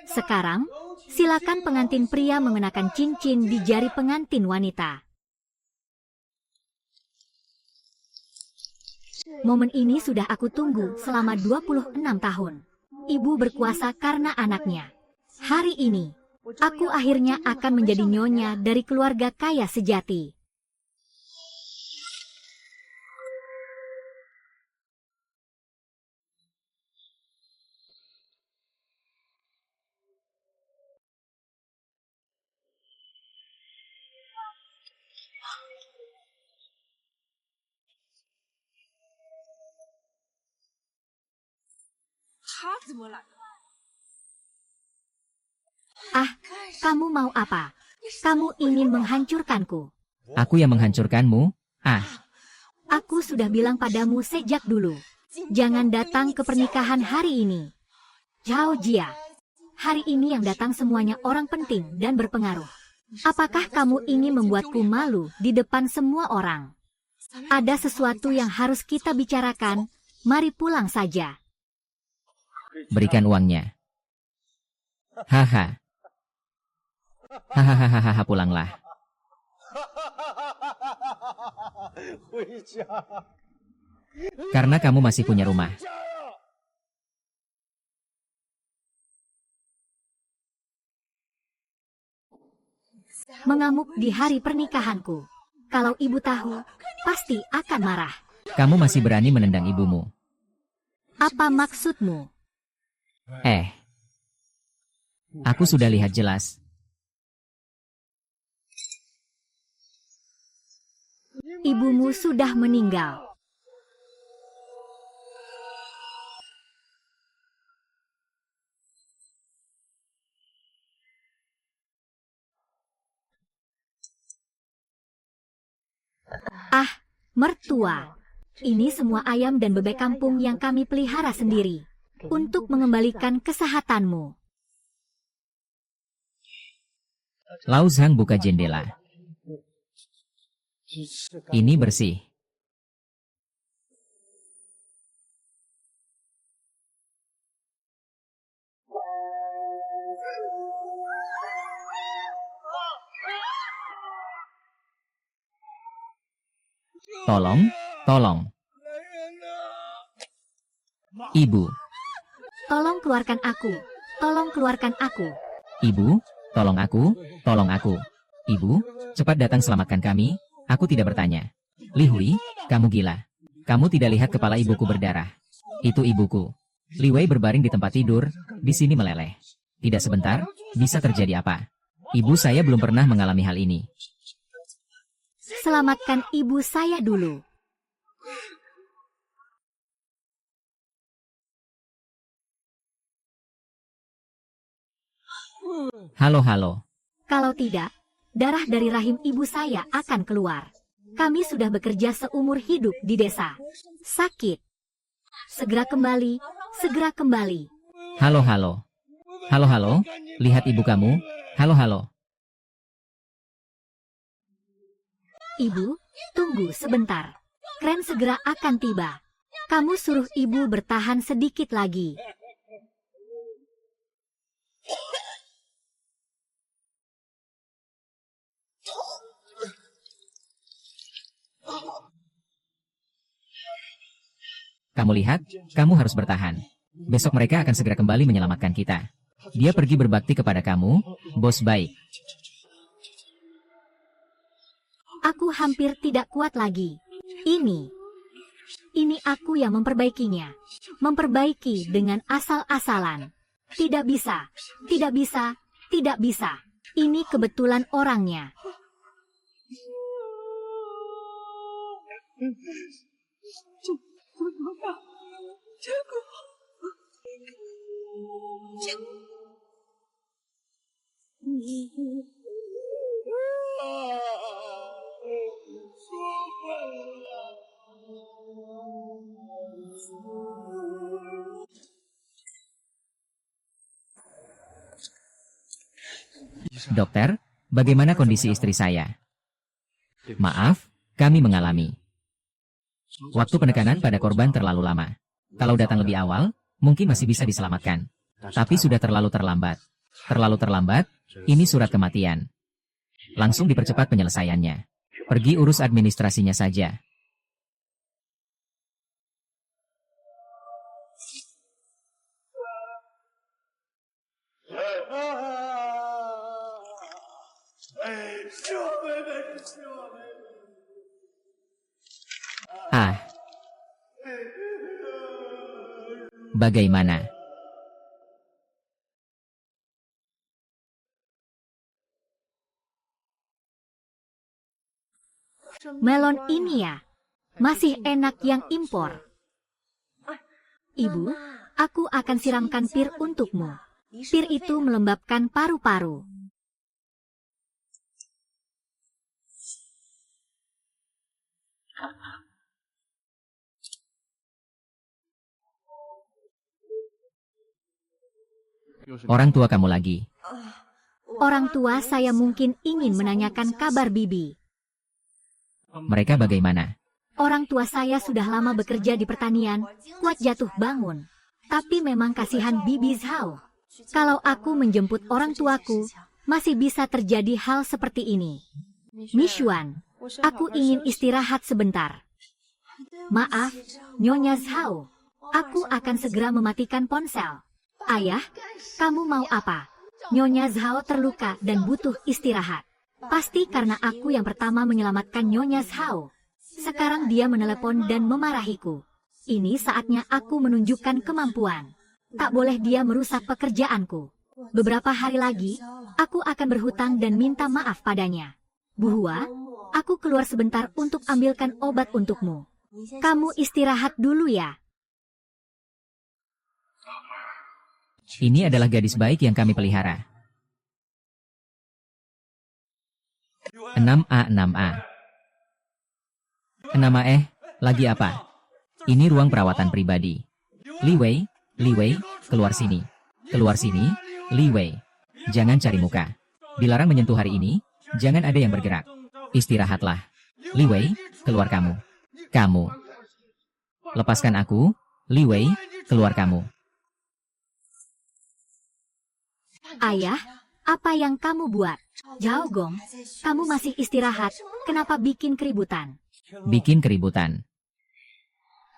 Sekarang, silakan pengantin pria mengenakan cincin di jari pengantin wanita. Momen ini sudah aku tunggu selama 26 tahun. Ibu berkuasa karena anaknya. Hari ini, aku akhirnya akan menjadi nyonya dari keluarga kaya sejati. Ah, kamu mau apa? Kamu ingin menghancurkanku. Aku yang menghancurkanmu? Ah, Aku sudah bilang padamu sejak dulu. Jangan datang ke pernikahan hari ini. Zhao Jia. Hari ini yang datang semuanya orang penting dan berpengaruh. Apakah kamu ingin membuatku malu di depan semua orang? Ada sesuatu yang harus kita bicarakan. Mari pulang saja. berikan uangnya. Haha. Hahaha, pulanglah. Karena kamu masih punya rumah. Mengamuk di hari pernikahanku. Kalau ibu tahu, pasti akan marah. Kamu masih berani menendang ibumu. Apa maksudmu? Aku sudah lihat jelas. Ibumu sudah meninggal. Ah, mertua. Ini semua ayam dan bebek kampung yang kami pelihara sendiri. Untuk mengembalikan kesehatanmu. Lao Zhang buka jendela. Ini bersih. Tolong, tolong. Ibu, Tolong keluarkan aku. Tolong keluarkan aku. ibu, tolong aku, tolong aku. Ibu, cepat datang selamatkan kami. Aku tidak bertanya. Li Hui, kamu gila. Kamu tidak lihat kepala ibuku berdarah. Itu ibuku. Li Wei berbaring di tempat tidur, di sini meleleh. Tidak sebentar, bisa terjadi apa? Ibu saya belum pernah mengalami hal ini. Selamatkan ibu saya dulu. Halo, halo. Kalau tidak, darah dari rahim ibu saya akan keluar. Kami sudah bekerja seumur hidup di desa. Sakit. Segera kembali, segera kembali. Halo, halo. Halo, halo. Lihat ibu kamu. Halo, halo. Ibu, tunggu sebentar. Kren segera akan tiba. Kamu suruh ibu bertahan sedikit lagi. Kamu lihat, kamu harus bertahan. Besok mereka akan segera kembali menyelamatkan kita. Dia pergi berbakti kepada kamu, bos baik. Aku hampir tidak kuat lagi. Ini aku yang memperbaikinya. Memperbaiki dengan asal-asalan. Tidak bisa, tidak bisa, tidak bisa. Ini kebetulan orangnya. Dokter, bagaimana kondisi istri saya? Maaf, kami mengalami. Waktu penekanan pada korban terlalu lama. Kalau datang lebih awal, mungkin masih bisa diselamatkan. Tapi sudah terlalu terlambat. Terlalu terlambat, ini surat kematian. Langsung dipercepat penyelesaiannya. Pergi urus administrasinya saja. Ah. Bagaimana? Melon ini ya, masih enak yang impor. Ibu, aku akan siramkan pir untukmu. Pir itu melembabkan paru-paru. Orang tua kamu lagi. Orang tua saya mungkin ingin menanyakan kabar Bibi. Mereka bagaimana? Orang tua saya sudah lama bekerja di pertanian, kuat jatuh bangun. Tapi memang kasihan Bibi Zhao. Kalau aku menjemput orang tuaku, masih bisa terjadi hal seperti ini. Mishuan, aku ingin istirahat sebentar. Maaf, Nyonya Zhao. Aku akan segera mematikan ponsel. Ayah, kamu mau apa? Nyonya Zhao terluka dan butuh istirahat. Pasti karena aku yang pertama menyelamatkan Nyonya Zhao. Sekarang dia menelepon dan memarahiku. Ini saatnya aku menunjukkan kemampuan. Tak boleh dia merusak pekerjaanku. Beberapa hari lagi, aku akan berhutang dan minta maaf padanya. Bu Hua, aku keluar sebentar untuk ambilkan obat untukmu. Kamu istirahat dulu ya. Ini adalah gadis baik yang kami pelihara. 6A 6A. 6A lagi apa? Ini ruang perawatan pribadi. Li Wei, keluar sini. Keluar sini, Li Wei. Jangan cari muka. Dilarang menyentuh hari ini, jangan ada yang bergerak. Istirahatlah. Li Wei, keluar kamu. Kamu. Lepaskan aku, Li Wei, keluar kamu. Ayah, apa yang kamu buat? Zhao Gong, kamu masih istirahat, kenapa bikin keributan? Bikin keributan.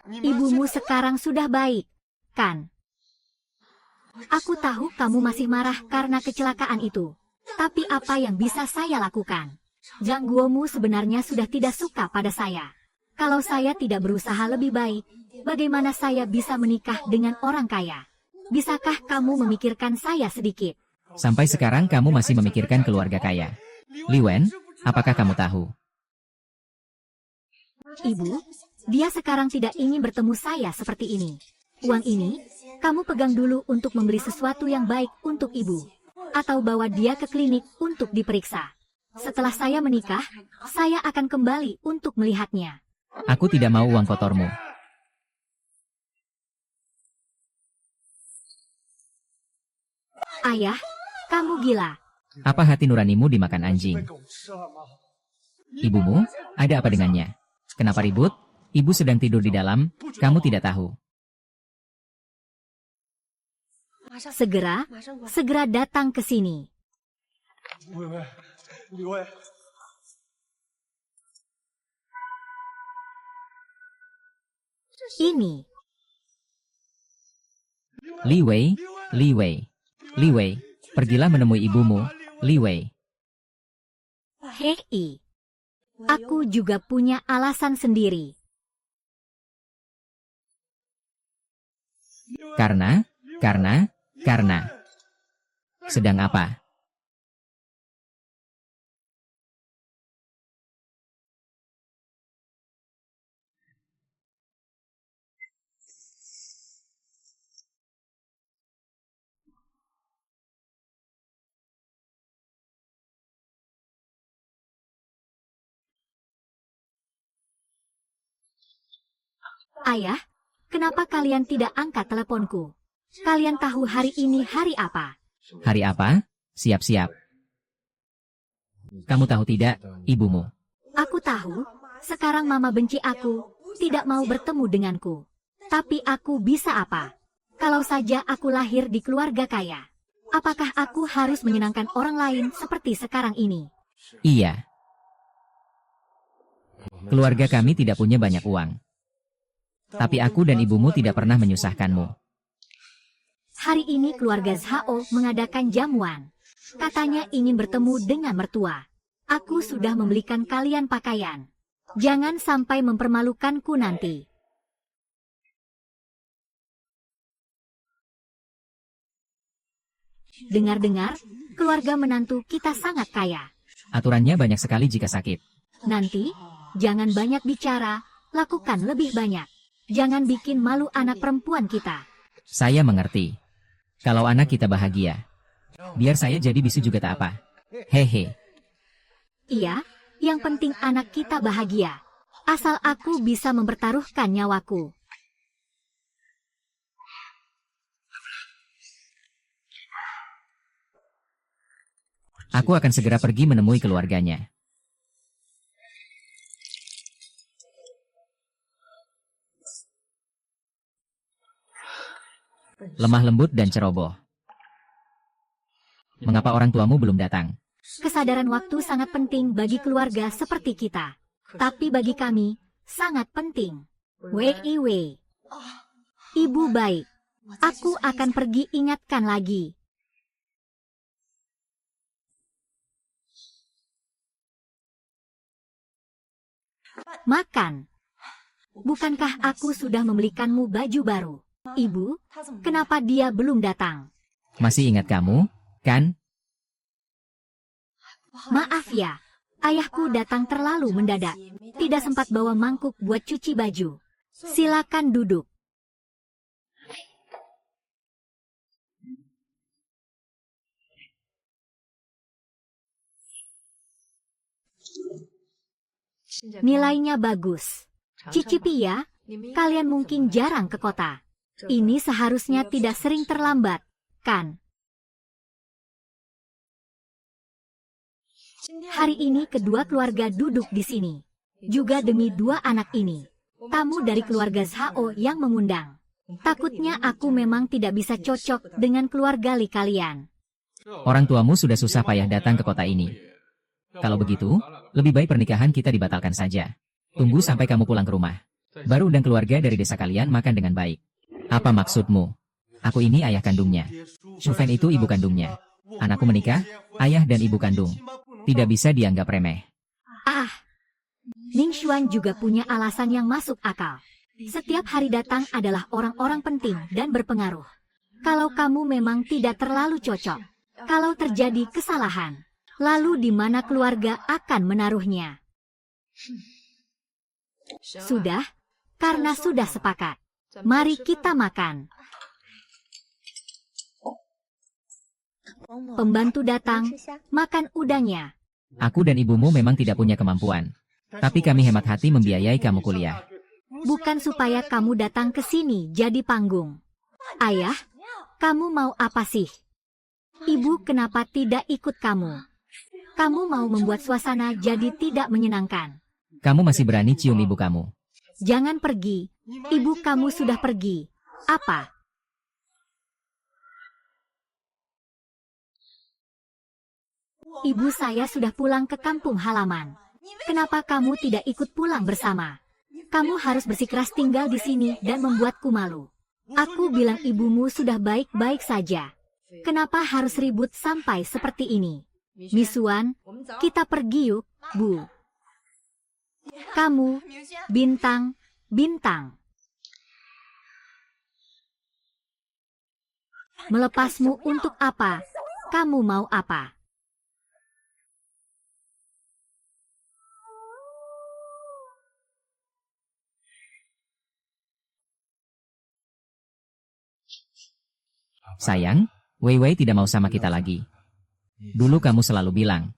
Ibumu sekarang sudah baik, kan? Aku tahu kamu masih marah karena kecelakaan itu. Tapi apa yang bisa saya lakukan? Zhang Guomu sebenarnya sudah tidak suka pada saya. Kalau saya tidak berusaha lebih baik, bagaimana saya bisa menikah dengan orang kaya? Bisakah kamu memikirkan saya sedikit? Sampai sekarang kamu masih memikirkan keluarga kaya. Li Wen, apakah kamu tahu? Ibu, dia sekarang tidak ingin bertemu saya seperti ini. Uang ini, kamu pegang dulu untuk membeli sesuatu yang baik untuk ibu. Atau bawa dia ke klinik untuk diperiksa. Setelah saya menikah, saya akan kembali untuk melihatnya. Aku tidak mau uang kotormu. Ayah, kamu gila. Apa hati nuranimu dimakan anjing? Ibumu, ada apa dengannya? Kenapa ribut? Ibu sedang tidur di dalam, kamu tidak tahu. Segera datang ke sini. Ini. Li Wei, pergilah menemui ibumu, Li Wei. Hei, aku juga punya alasan sendiri. Karena. Sedang apa? Ayah, kenapa kalian tidak angkat teleponku? Kalian tahu hari ini hari apa? Hari apa? Siap-siap. Kamu tahu tidak, ibumu? Aku tahu, sekarang mama benci aku, tidak mau bertemu denganku. Tapi aku bisa apa? Kalau saja aku lahir di keluarga kaya, apakah aku harus menyenangkan orang lain seperti sekarang ini? Iya. Keluarga kami tidak punya banyak uang. Tapi aku dan ibumu tidak pernah menyusahkanmu. Hari ini keluarga Zhao mengadakan jamuan. Katanya ingin bertemu dengan mertua. Aku sudah membelikan kalian pakaian. Jangan sampai mempermalukanku nanti. Dengar-dengar, keluarga menantu kita sangat kaya. Aturannya banyak sekali jika sakit. Nanti, jangan banyak bicara, lakukan lebih banyak. Jangan bikin malu anak perempuan kita. Saya mengerti. Kalau anak kita bahagia, biar saya jadi bisu juga tak apa. Hehe. Iya, yang penting anak kita bahagia. Asal aku bisa mempertaruhkan nyawaku. Aku akan segera pergi menemui keluarganya. Lemah lembut dan ceroboh. Mengapa orang tuamu belum datang? Kesadaran waktu sangat penting bagi keluarga seperti kita. Tapi bagi kami, sangat penting. Wei Wei. Ibu baik. Aku akan pergi ingatkan lagi. Makan. Bukankah aku sudah membelikanmu baju baru? Ibu, kenapa dia belum datang? Masih ingat kamu, kan? Maaf ya, ayahku datang terlalu mendadak. Tidak sempat bawa mangkuk buat cuci baju. Silakan duduk. Nilainya bagus. Cicipi ya, kalian mungkin jarang ke kota. Ini seharusnya tidak sering terlambat, kan? Hari ini kedua keluarga duduk di sini. Juga demi dua anak ini. Tamu dari keluarga Zhao yang mengundang. Takutnya aku memang tidak bisa cocok dengan keluarga Li kalian. Orang tuamu sudah susah payah datang ke kota ini. Kalau begitu, lebih baik pernikahan kita dibatalkan saja. Tunggu sampai kamu pulang ke rumah. Baru undang keluarga dari desa kalian makan dengan baik. Apa maksudmu? Aku ini ayah kandungnya. Shufen itu ibu kandungnya. Anakku menikah, ayah dan ibu kandung. Tidak bisa dianggap remeh. Ah, Ning Xuan juga punya alasan yang masuk akal. Setiap hari datang adalah orang-orang penting dan berpengaruh. Kalau kamu memang tidak terlalu cocok, kalau terjadi kesalahan, lalu di mana keluarga akan menaruhnya? Sudah, karena sudah sepakat. Mari kita makan. Pembantu datang, makan udangnya. Aku dan ibumu memang tidak punya kemampuan. Tapi kami hemat hati membiayai kamu kuliah. Bukan supaya kamu datang ke sini jadi panggung. Ayah, kamu mau apa sih? Ibu kenapa tidak ikut kamu? Kamu mau membuat suasana jadi tidak menyenangkan. Kamu masih berani cium ibu kamu. Jangan pergi. Ibu kamu sudah pergi. Apa? Ibu saya sudah pulang ke kampung halaman. Kenapa kamu tidak ikut pulang bersama? Kamu harus bersikeras tinggal di sini dan membuatku malu. Aku bilang ibumu sudah baik-baik saja. Kenapa harus ribut sampai seperti ini? Misuan, kita pergi yuk, Bu. Kamu, bintang. Melepasmu untuk apa? Kamu mau apa? Sayang, Wei Wei tidak mau sama kita lagi. Dulu kamu selalu bilang,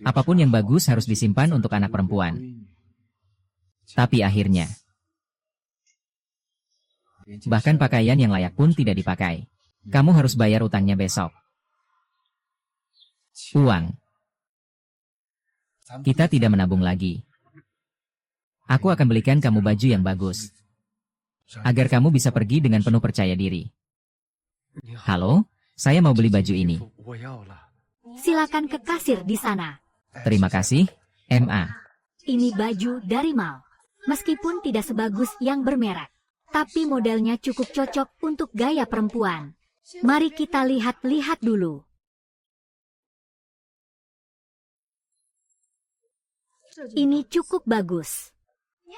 apapun yang bagus harus disimpan untuk anak perempuan. Tapi akhirnya, bahkan pakaian yang layak pun tidak dipakai. Kamu harus bayar utangnya besok. Uang. Kita tidak menabung lagi. Aku akan belikan kamu baju yang bagus. agar kamu bisa pergi dengan penuh percaya diri. Halo, saya mau beli baju ini. Silakan ke kasir di sana. Terima kasih, MA. Ini baju dari Mal. Meskipun tidak sebagus yang bermerek, tapi modelnya cukup cocok untuk gaya perempuan. Mari kita lihat-lihat dulu. Ini cukup bagus.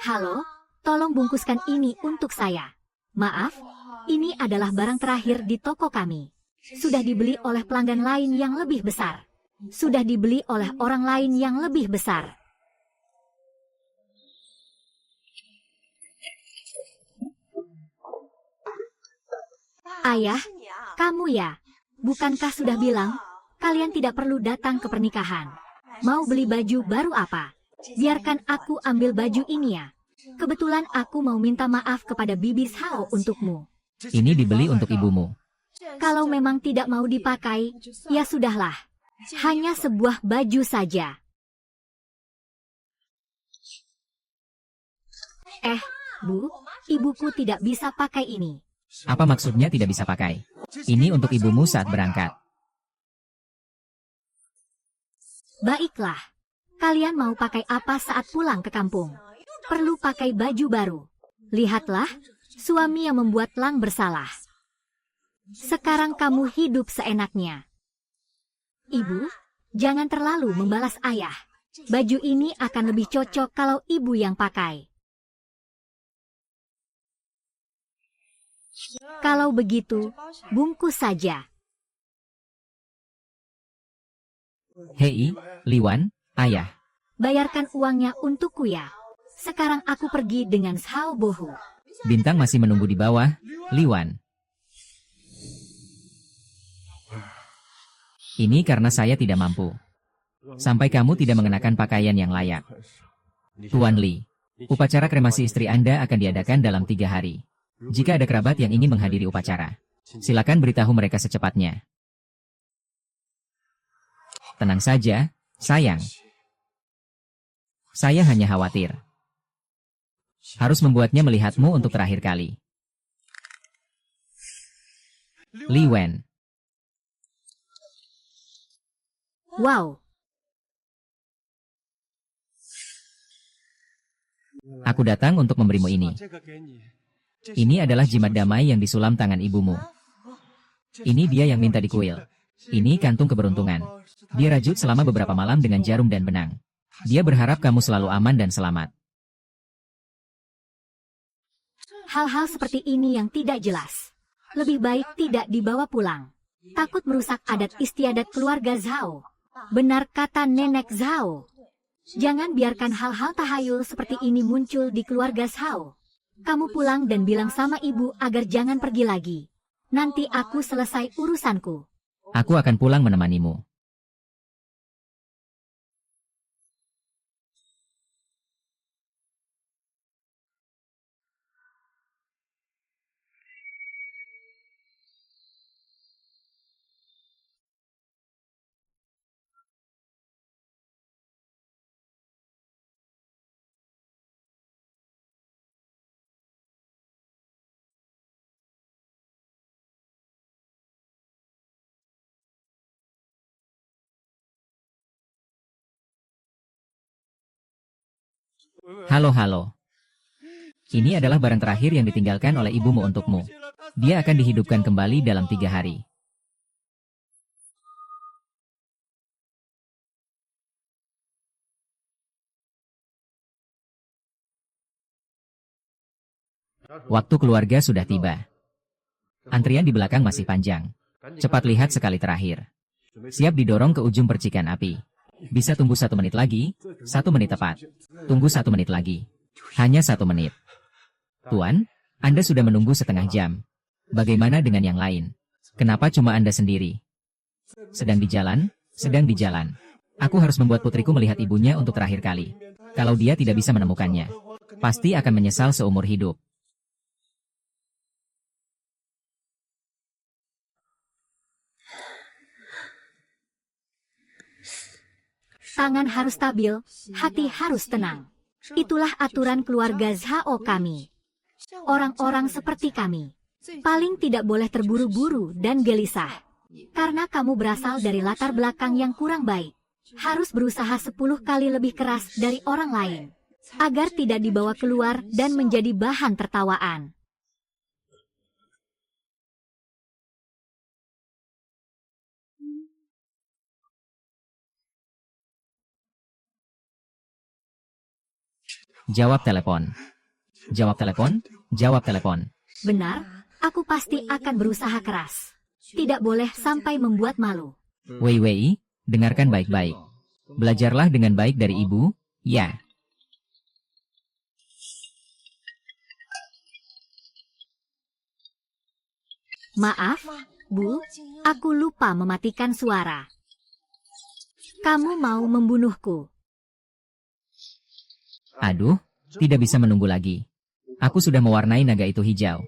Halo, tolong bungkuskan ini untuk saya. Maaf, ini adalah barang terakhir di toko kami. Sudah dibeli oleh pelanggan lain yang lebih besar. Sudah dibeli oleh orang lain yang lebih besar. Ayah, kamu ya? Bukankah sudah bilang, kalian tidak perlu datang ke pernikahan? Mau beli baju baru apa? Biarkan aku ambil baju ini ya. Kebetulan aku mau minta maaf kepada Bibi Hao untukmu. Ini dibeli untuk ibumu. Kalau memang tidak mau dipakai, ya sudahlah. Hanya sebuah baju saja. Bu, ibuku tidak bisa pakai ini. Apa maksudnya tidak bisa pakai? Ini untuk ibumu saat berangkat. Baiklah. Kalian mau pakai apa saat pulang ke kampung? Perlu pakai baju baru. Lihatlah, suami yang membuat Lang bersalah. Sekarang kamu hidup seenaknya. Ibu, jangan terlalu membalas ayah. Baju ini akan lebih cocok kalau ibu yang pakai. Kalau begitu, bungkus saja. Hei, Liwan, ayah. Bayarkan uangnya untukku ya. Sekarang aku pergi dengan Xiao Bohu. Bintang masih menunggu di bawah, Liwan. Ini karena saya tidak mampu. Sampai kamu tidak mengenakan pakaian yang layak. Tuan Li, upacara kremasi istri Anda akan diadakan dalam 3 hari. Jika ada kerabat yang ingin menghadiri upacara, silakan beritahu mereka secepatnya. Tenang saja, sayang. Saya hanya khawatir. Harus membuatnya melihatmu untuk terakhir kali. Li Wen. Wow, Aku datang untuk memberimu ini. Ini adalah jimat damai yang disulam tangan ibumu. Ini dia yang minta di kuil. Ini kantung keberuntungan. Dia rajut selama beberapa malam dengan jarum dan benang. Dia berharap kamu selalu aman dan selamat. hal-hal seperti ini yang tidak jelas. Lebih baik tidak dibawa pulang. Takut merusak adat istiadat keluarga Zhao. Benar kata nenek Zhao. Jangan biarkan hal-hal tahayul seperti ini muncul di keluarga Zhao. Kamu pulang dan bilang sama ibu agar jangan pergi lagi. Nanti aku selesai urusanku. Aku akan pulang menemanimu. Halo. Ini adalah barang terakhir yang ditinggalkan oleh ibumu untukmu. Dia akan dihidupkan kembali dalam 3 hari. Waktu keluarga sudah tiba. Antrian di belakang masih panjang. Cepat lihat sekali terakhir. Siap didorong ke ujung percikan api. Bisa tunggu 1 menit lagi, 1 menit tepat. Tunggu 1 menit lagi. Hanya 1 menit. Tuan, Anda sudah menunggu setengah jam. Bagaimana dengan yang lain? Kenapa cuma Anda sendiri? Sedang di jalan? Sedang di jalan. Aku harus membuat putriku melihat ibunya untuk terakhir kali. Kalau dia tidak bisa menemukannya, pasti akan menyesal seumur hidup. Tangan harus stabil, hati harus tenang. Itulah aturan keluarga Zhao kami. Orang-orang seperti kami paling tidak boleh terburu-buru dan gelisah. Karena kamu berasal dari latar belakang yang kurang baik. Harus berusaha 10 kali lebih keras dari orang lain. Agar tidak dibawa keluar dan menjadi bahan tertawaan. Jawab telepon. Jawab telepon. Jawab telepon. Benar, aku pasti akan berusaha keras. Tidak boleh sampai membuat malu. Wei Wei, dengarkan baik-baik. Belajarlah dengan baik dari ibu, ya. Maaf, Bu, aku lupa mematikan suara. Kamu mau membunuhku? Aduh, tidak bisa menunggu lagi. Aku sudah mewarnai naga itu hijau.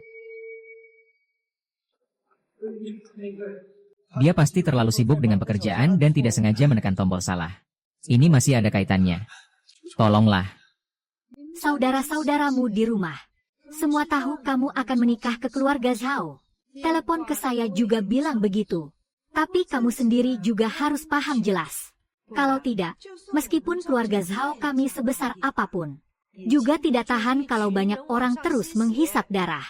Dia pasti terlalu sibuk dengan pekerjaan dan tidak sengaja menekan tombol salah. Ini masih ada kaitannya. Tolonglah. Saudara-saudaramu di rumah. Semua tahu kamu akan menikah ke keluarga Zhao. Telepon ke saya juga bilang begitu. Tapi kamu sendiri juga harus paham jelas. Kalau tidak, meskipun keluarga Zhao kami sebesar apapun, juga tidak tahan kalau banyak orang terus menghisap darah.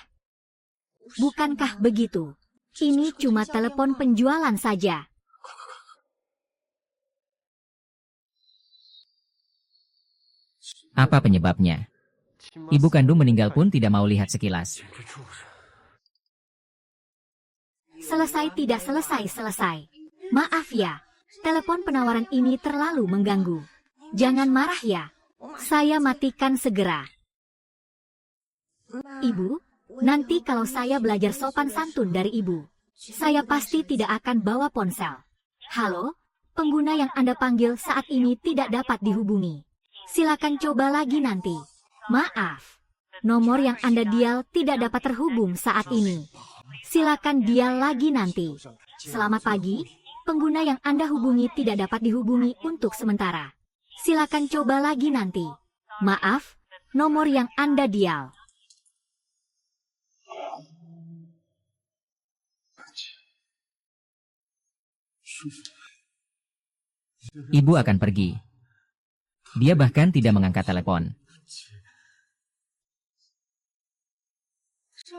Bukankah begitu? Ini cuma telepon penjualan saja. Apa penyebabnya? Ibu kandung meninggal pun tidak mau lihat sekilas. Selesai tidak selesai. Maaf ya, telepon penawaran ini terlalu mengganggu. Jangan marah ya. Saya matikan segera. Ibu, nanti kalau saya belajar sopan santun dari ibu, saya pasti tidak akan bawa ponsel. Halo, pengguna yang Anda panggil saat ini tidak dapat dihubungi. Silakan coba lagi nanti. Maaf, nomor yang Anda dial tidak dapat terhubung saat ini. Silakan dial lagi nanti. Selamat pagi, pengguna yang Anda hubungi tidak dapat dihubungi untuk sementara. Silakan coba lagi nanti. Maaf, nomor yang Anda dial. Ibu akan pergi. Dia bahkan tidak mengangkat telepon.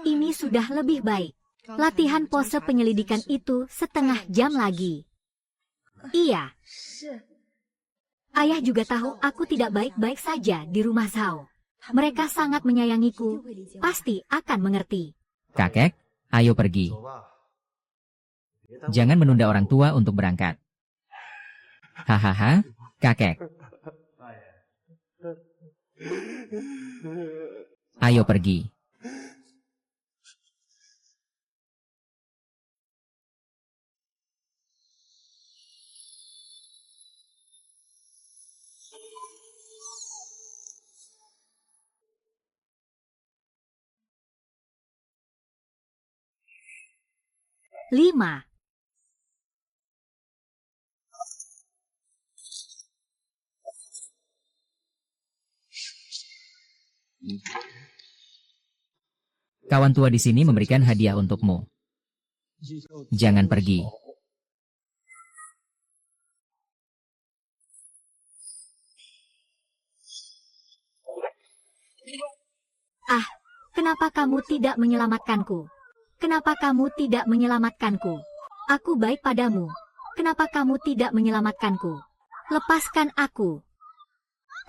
Ini sudah lebih baik. Latihan pose penyelidikan itu setengah jam lagi. Iya. Ayah juga tahu aku tidak baik-baik saja di rumah Zhao. Mereka sangat menyayangiku. Pasti akan mengerti. Kakek, ayo pergi. Jangan menunda orang tua untuk berangkat. Hahaha, kakek. Ayo pergi. Lima. Kawan tua di sini memberikan hadiah untukmu. Jangan pergi. Ah, kenapa kamu tidak menyelamatkanku? Kenapa kamu tidak menyelamatkanku? Aku baik padamu. Kenapa kamu tidak menyelamatkanku? Lepaskan aku.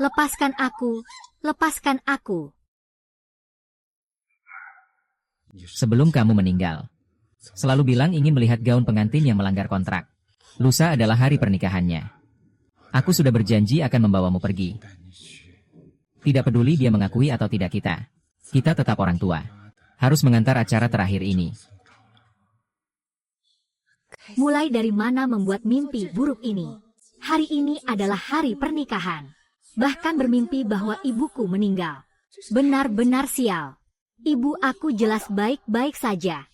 Lepaskan aku. Lepaskan aku. Sebelum kamu meninggal, selalu bilang ingin melihat gaun pengantin yang melanggar kontrak. Lusa adalah hari pernikahannya. Aku sudah berjanji akan membawamu pergi. Tidak peduli dia mengakui atau tidak kita. Kita tetap orang tua. Harus mengantar acara terakhir ini. Mulai dari mana membuat mimpi buruk ini? Hari ini adalah hari pernikahan. Bahkan bermimpi bahwa ibuku meninggal. Benar-benar sial. Ibu aku jelas baik-baik saja.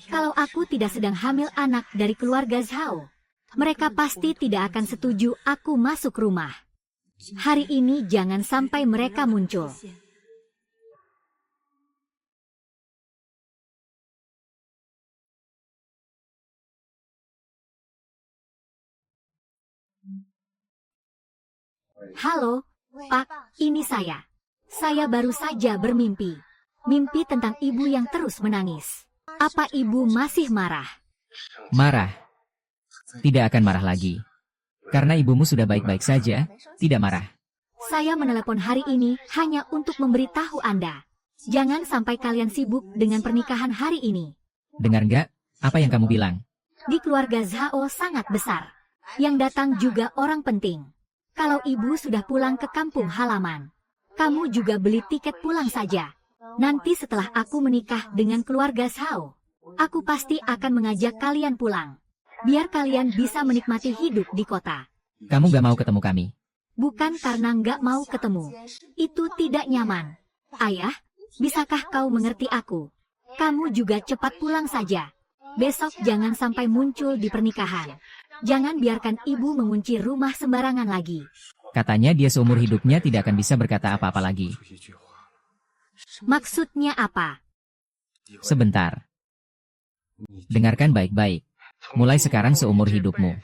Kalau aku tidak sedang hamil anak dari keluarga Zhao, mereka pasti tidak akan setuju aku masuk rumah. Hari ini jangan sampai mereka muncul. Halo, Pak, ini saya. Saya baru saja bermimpi. Mimpi tentang ibu yang terus menangis. Apa ibu masih marah? Marah. Tidak akan marah lagi. Karena ibumu sudah baik-baik saja, tidak marah. Saya menelepon hari ini hanya untuk memberitahu Anda. Jangan sampai kalian sibuk dengan pernikahan hari ini. Dengar nggak? Apa yang kamu bilang? Di keluarga Zhao sangat besar. Yang datang juga orang penting. Kalau ibu sudah pulang ke kampung halaman, kamu juga beli tiket pulang saja. Nanti setelah aku menikah dengan keluarga Zhao, aku pasti akan mengajak kalian pulang. Biar kalian bisa menikmati hidup di kota. Kamu gak mau ketemu kami? Bukan karena nggak mau ketemu. Itu tidak nyaman. Ayah, bisakah kau mengerti aku? Kamu juga cepat pulang saja. Besok jangan sampai muncul di pernikahan. Jangan biarkan ibu mengunci rumah sembarangan lagi. Katanya dia seumur hidupnya tidak akan bisa berkata apa-apa lagi. Maksudnya apa? Sebentar. Dengarkan baik-baik. Mulai sekarang seumur hidupmu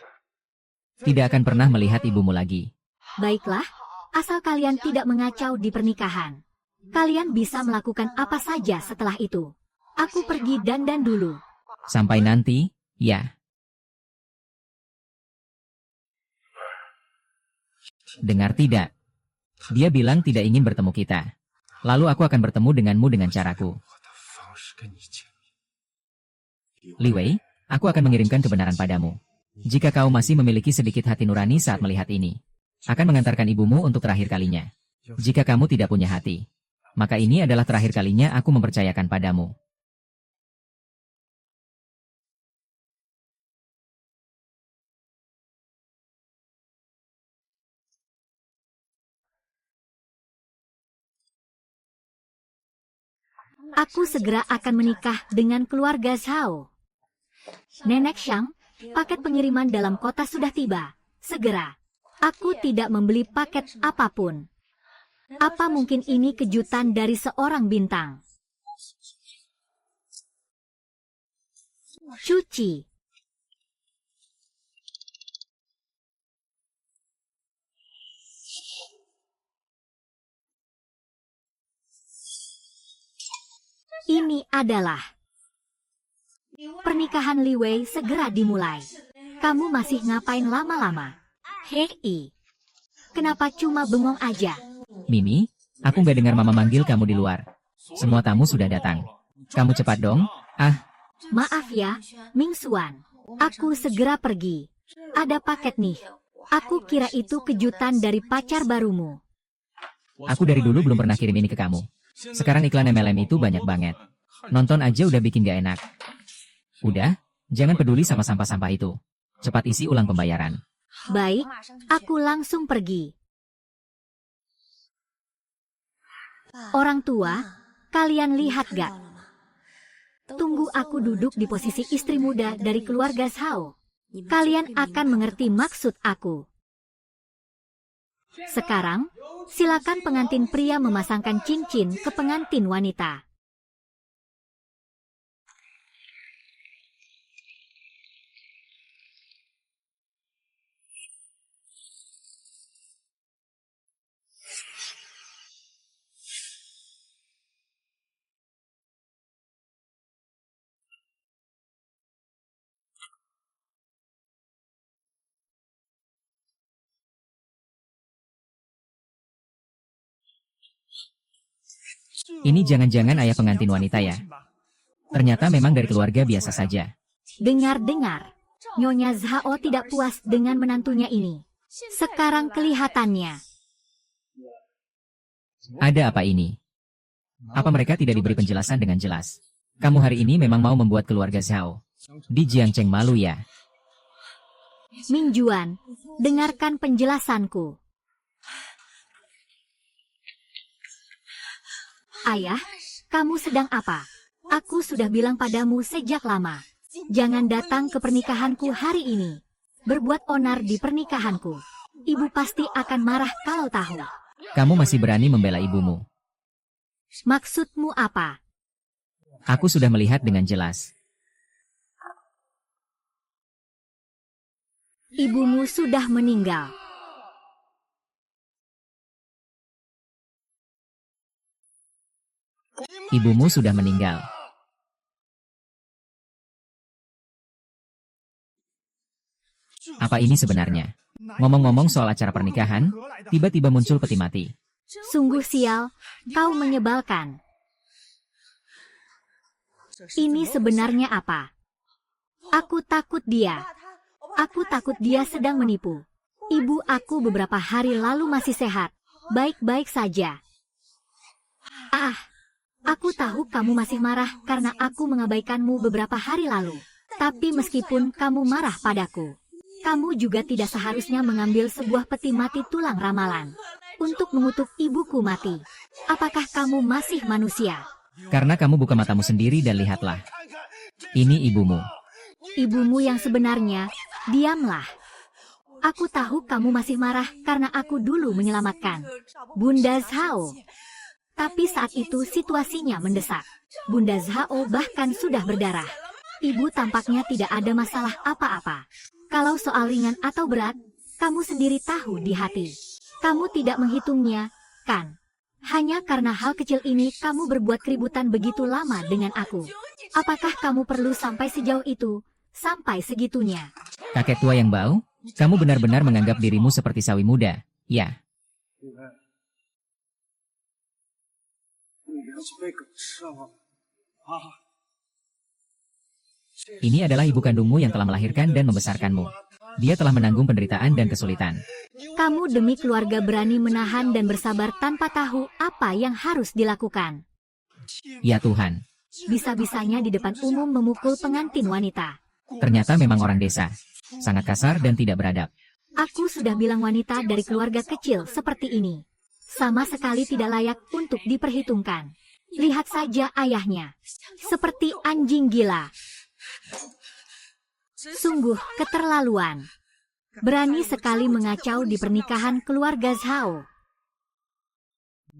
tidak akan pernah melihat ibumu lagi. Baiklah, asal kalian tidak mengacau di pernikahan. Kalian bisa melakukan apa saja setelah itu. Aku pergi dandan dulu. Sampai nanti, ya. Dengar tidak? Dia bilang tidak ingin bertemu kita. Lalu aku akan bertemu denganmu dengan caraku. Li Wei, aku akan mengirimkan kebenaran padamu. Jika kau masih memiliki sedikit hati nurani saat melihat ini, akan mengantarkan ibumu untuk terakhir kalinya. Jika kamu tidak punya hati, maka ini adalah terakhir kalinya aku mempercayakan padamu. Aku segera akan menikah dengan keluarga Zhao. Nenek Xiang, paket pengiriman dalam kota sudah tiba. Segera. Aku tidak membeli paket apapun. Apa mungkin ini kejutan dari seorang bintang? Cuci. Ini adalah pernikahan Li Wei segera dimulai. Kamu masih ngapain lama-lama? Hei, kenapa cuma bengong aja? Mimi, aku nggak dengar mama manggil kamu di luar. Semua tamu sudah datang. Kamu cepat dong. Maaf ya, Ming Xuan. Aku segera pergi. Ada paket nih. Aku kira itu kejutan dari pacar barumu. Aku dari dulu belum pernah kirim ini ke kamu. Sekarang iklan MLM itu banyak banget. Nonton aja udah bikin gak enak. Udah, jangan peduli sama sampah-sampah itu. Cepat isi ulang pembayaran. Baik, aku langsung pergi. Orang tua, kalian lihat gak? Tunggu aku duduk di posisi istri muda dari keluarga Zhao. Kalian akan mengerti maksud aku. Sekarang, silakan pengantin pria memasangkan cincin ke pengantin wanita. Ini jangan-jangan ayah pengantin wanita ya? Ternyata memang dari keluarga biasa saja. Dengar-dengar, Nyonya Zhao tidak puas dengan menantunya ini. Sekarang kelihatannya. Ada apa ini? Apa mereka tidak diberi penjelasan dengan jelas? Kamu hari ini memang mau membuat keluarga Zhao di Jiangcheng malu ya? Ming Juan, dengarkan penjelasanku. Ayah, kamu sedang apa? Aku sudah bilang padamu sejak lama. Jangan datang ke pernikahanku hari ini. Berbuat onar di pernikahanku. Ibu pasti akan marah kalau tahu. Kamu masih berani membela ibumu. Maksudmu apa? Aku sudah melihat dengan jelas. Ibumu sudah meninggal. Ibumu sudah meninggal. Apa ini sebenarnya? Ngomong-ngomong soal acara pernikahan, tiba-tiba muncul peti mati. Sungguh sial, kau menyebalkan. Ini sebenarnya apa? Aku takut dia. Aku takut dia sedang menipu. Ibu aku beberapa hari lalu masih sehat. Baik-baik saja. Ah, aku tahu kamu masih marah karena aku mengabaikanmu beberapa hari lalu. Tapi meskipun kamu marah padaku, kamu juga tidak seharusnya mengambil sebuah peti mati tulang ramalan untuk mengutuk ibuku mati. Apakah kamu masih manusia? Karena kamu buka matamu sendiri dan lihatlah. Ini ibumu. Ibumu yang sebenarnya, diamlah. Aku tahu kamu masih marah karena aku dulu menyelamatkan Bunda Zhao. Tapi saat itu situasinya mendesak. Bunda Zhao bahkan sudah berdarah. Ibu tampaknya tidak ada masalah apa-apa. Kalau soal ringan atau berat, kamu sendiri tahu di hati. Kamu tidak menghitungnya, kan? Hanya karena hal kecil ini kamu berbuat keributan begitu lama dengan aku. Apakah kamu perlu sampai sejauh itu? Sampai segitunya. Kakek tua yang bau, kamu benar-benar menganggap dirimu seperti sawi muda, ya? Ini adalah ibu kandungmu yang telah melahirkan dan membesarkanmu. Dia telah menanggung penderitaan dan kesulitan. Kamu demi keluarga berani menahan dan bersabar tanpa tahu apa yang harus dilakukan. Ya Tuhan. Bisa-bisanya di depan umum memukul pengantin wanita. Ternyata memang orang desa. Sangat kasar dan tidak beradab. Aku sudah bilang wanita dari keluarga kecil seperti ini sama sekali tidak layak untuk diperhitungkan. Lihat saja ayahnya. Seperti anjing gila. Sungguh keterlaluan. Berani sekali mengacau di pernikahan keluarga Zhao.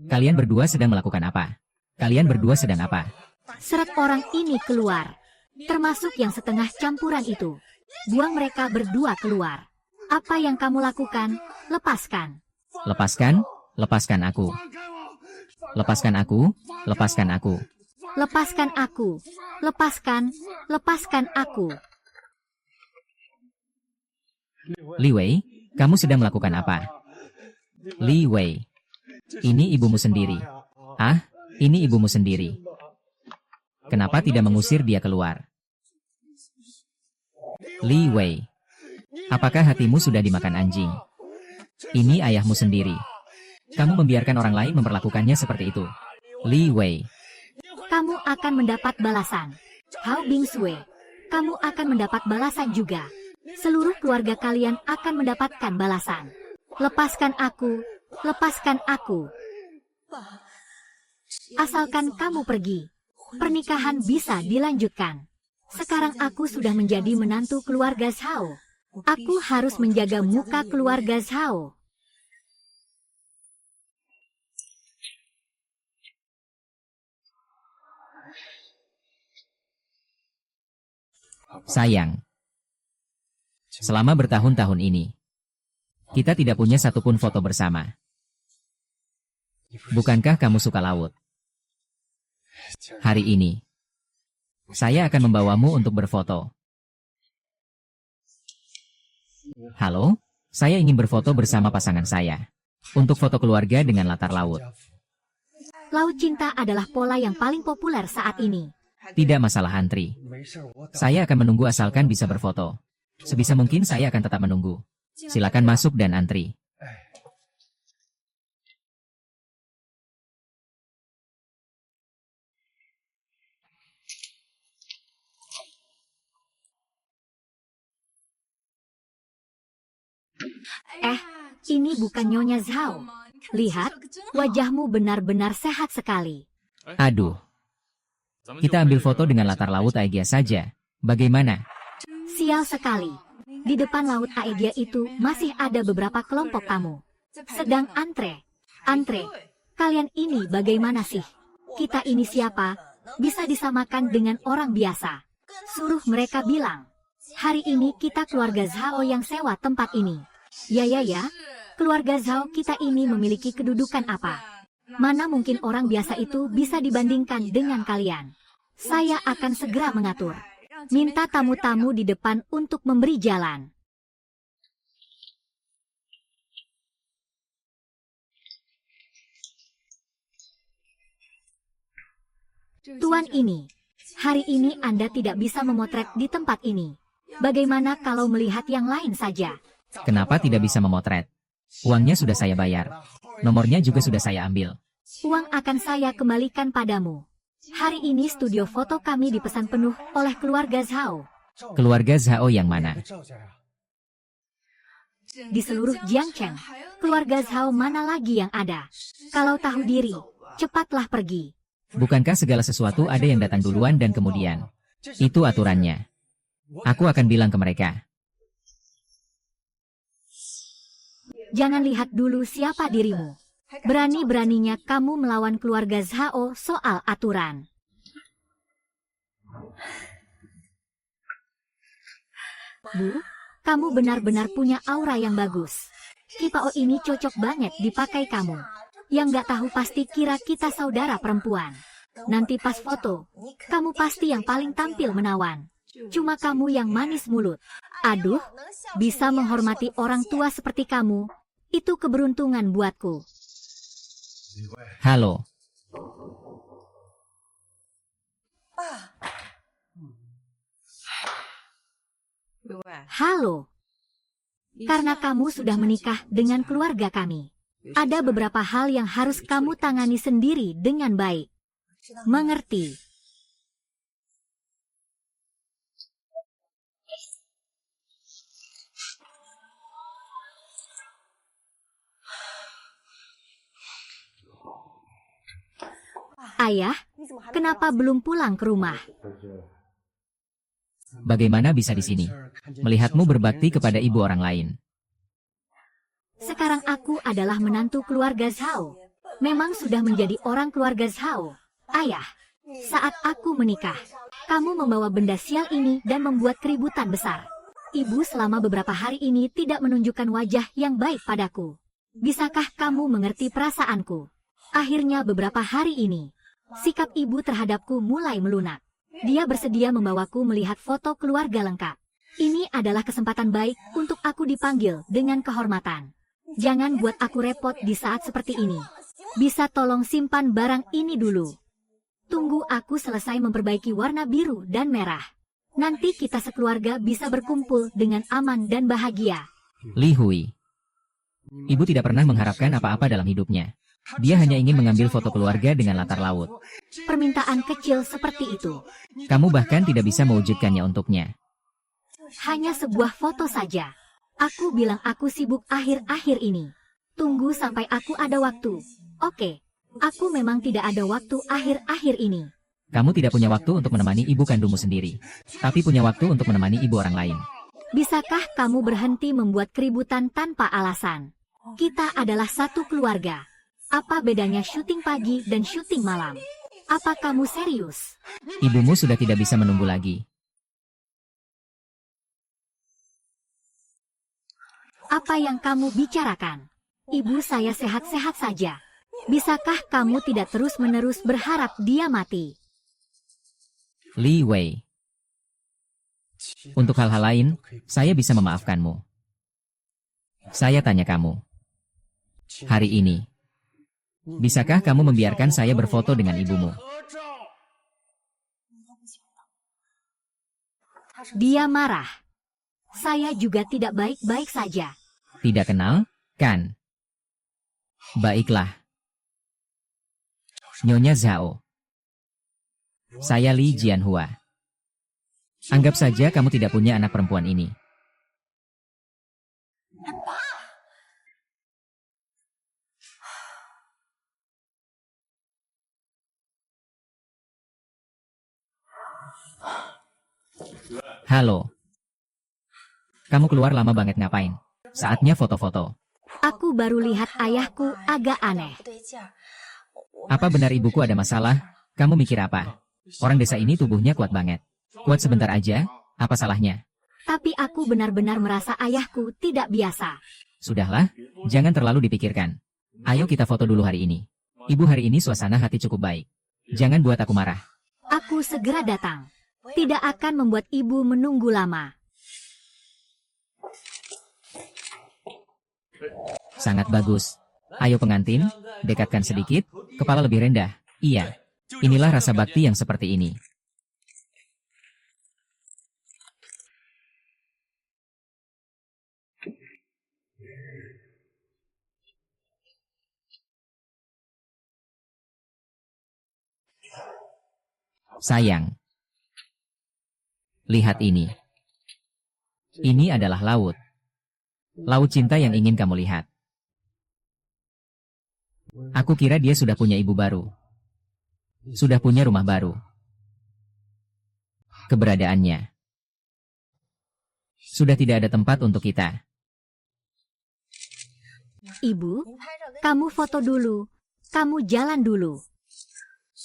Kalian berdua sedang melakukan apa? Kalian berdua sedang apa? Seret orang ini keluar. Termasuk yang setengah campuran itu. Buang mereka berdua keluar. Apa yang kamu lakukan? Lepaskan. Lepaskan? Lepaskan aku. Lepaskan aku. Lepaskan aku. Lepaskan aku. Lepaskan. Lepaskan aku. Li Wei, kamu sedang melakukan apa? Li Wei, ini ibumu sendiri. Ah, ini ibumu sendiri. Kenapa tidak mengusir dia keluar? Li Wei, apakah hatimu sudah dimakan anjing? Ini ayahmu sendiri. Kamu membiarkan orang lain memperlakukannya seperti itu. Li Wei, kamu akan mendapat balasan. Hao Bingsue, kamu akan mendapat balasan juga. Seluruh keluarga kalian akan mendapatkan balasan. Lepaskan aku, lepaskan aku. Asalkan kamu pergi, pernikahan bisa dilanjutkan. Sekarang aku sudah menjadi menantu keluarga Zhao. Aku harus menjaga muka keluarga Zhao. Sayang. Selama bertahun-tahun ini, kita tidak punya satupun foto bersama. Bukankah kamu suka laut? Hari ini, saya akan membawamu untuk berfoto. Halo, saya ingin berfoto bersama pasangan saya. Untuk foto keluarga dengan latar laut. Laut cinta adalah pola yang paling populer saat ini. Tidak masalah antri. Saya akan menunggu asalkan bisa berfoto. Sebisa mungkin saya akan tetap menunggu. Silakan masuk dan antri. Ini bukan Nyonya Zhao. Lihat, wajahmu benar-benar sehat sekali. Aduh. Kita ambil foto dengan latar laut Aegea saja. Bagaimana? Sial sekali. Di depan laut Aegea itu masih ada beberapa kelompok tamu. Sedang antre. Antre, kalian ini bagaimana sih? Kita ini siapa? Bisa disamakan dengan orang biasa. Suruh mereka bilang. Hari ini kita keluarga Zhao yang sewa tempat ini. Ya, keluarga Zhao kita ini memiliki kedudukan apa? Mana mungkin orang biasa itu bisa dibandingkan dengan kalian? Saya akan segera mengatur. Minta tamu-tamu di depan untuk memberi jalan. Tuan ini, hari ini Anda tidak bisa memotret di tempat ini. Bagaimana kalau melihat yang lain saja? Kenapa tidak bisa memotret? Uangnya sudah saya bayar. Nomornya juga sudah saya ambil. Uang akan saya kembalikan padamu. Hari ini studio foto kami dipesan penuh oleh keluarga Zhao. Keluarga Zhao yang mana? Di seluruh Jiangcheng, keluarga Zhao mana lagi yang ada? Kalau tahu diri, cepatlah pergi. Bukankah segala sesuatu ada yang datang duluan dan kemudian? Itu aturannya. Aku akan bilang ke mereka. Jangan lihat dulu siapa dirimu. Berani-beraninya kamu melawan keluarga Zhao soal aturan. Bu, kamu benar-benar punya aura yang bagus. Kipao ini cocok banget dipakai kamu. Yang nggak tahu pasti kira kita saudara perempuan. Nanti pas foto, kamu pasti yang paling tampil menawan. Cuma kamu yang manis mulut. Aduh, bisa menghormati orang tua seperti kamu, itu keberuntungan buatku. Halo. Halo. Karena kamu sudah menikah dengan keluarga kami. Ada beberapa hal yang harus kamu tangani sendiri dengan baik. Mengerti? Ayah, kenapa belum pulang ke rumah? Bagaimana bisa di sini? Melihatmu berbakti kepada ibu orang lain. Sekarang aku adalah menantu keluarga Zhao. Memang sudah menjadi orang keluarga Zhao. Ayah, saat aku menikah, kamu membawa benda sial ini dan membuat keributan besar. Ibu selama beberapa hari ini tidak menunjukkan wajah yang baik padaku. Bisakah kamu mengerti perasaanku? Akhirnya beberapa hari ini, sikap ibu terhadapku mulai melunak. Dia bersedia membawaku melihat foto keluarga lengkap. Ini adalah kesempatan baik untuk aku dipanggil dengan kehormatan. Jangan buat aku repot di saat seperti ini. Bisa tolong simpan barang ini dulu. Tunggu aku selesai memperbaiki warna biru dan merah. Nanti kita sekeluarga bisa berkumpul dengan aman dan bahagia. Li Hui. Ibu tidak pernah mengharapkan apa-apa dalam hidupnya. Dia hanya ingin mengambil foto keluarga dengan latar laut. Permintaan kecil seperti itu. Kamu bahkan tidak bisa mewujudkannya untuknya. Hanya sebuah foto saja. Aku bilang aku sibuk akhir-akhir ini. Tunggu sampai aku ada waktu. Oke, aku memang tidak ada waktu akhir-akhir ini. Kamu tidak punya waktu untuk menemani ibu kandungmu sendiri. Tapi punya waktu untuk menemani ibu orang lain. Bisakah kamu berhenti membuat keributan tanpa alasan? Kita adalah satu keluarga. Apa bedanya syuting pagi dan syuting malam? Apa kamu serius? Ibumu sudah tidak bisa menunggu lagi. Apa yang kamu bicarakan? Ibu saya sehat-sehat saja. Bisakah kamu tidak terus-menerus berharap dia mati? Li Wei. Untuk hal-hal lain, saya bisa memaafkanmu. Saya tanya kamu. Hari ini, bisakah kamu membiarkan saya berfoto dengan ibumu? Dia marah. Saya juga tidak baik-baik saja. Tidak kenal, kan? Baiklah. Nyonya Zhao. Saya Li Jianhua. Anggap saja kamu tidak punya anak perempuan ini. Halo. Kamu keluar lama banget ngapain? Saatnya foto-foto. Aku baru lihat ayahku agak aneh. Apa benar ibuku ada masalah? Kamu mikir apa? Orang desa ini tubuhnya kuat banget. Kuat sebentar aja, apa salahnya? Tapi aku benar-benar merasa ayahku tidak biasa. Sudahlah, jangan terlalu dipikirkan. Ayo kita foto dulu hari ini. Ibu hari ini suasana hati cukup baik. Jangan buat aku marah. Aku segera datang. Tidak akan membuat ibu menunggu lama. Sangat bagus. Ayo pengantin, dekatkan sedikit, kepala lebih rendah. Iya, inilah rasa bakti yang seperti ini. Sayang. Lihat ini. Ini adalah laut. Laut cinta yang ingin kamu lihat. Aku kira dia sudah punya ibu baru. Sudah punya rumah baru. Keberadaannya. Sudah tidak ada tempat untuk kita. Ibu, kamu foto dulu. Kamu jalan dulu.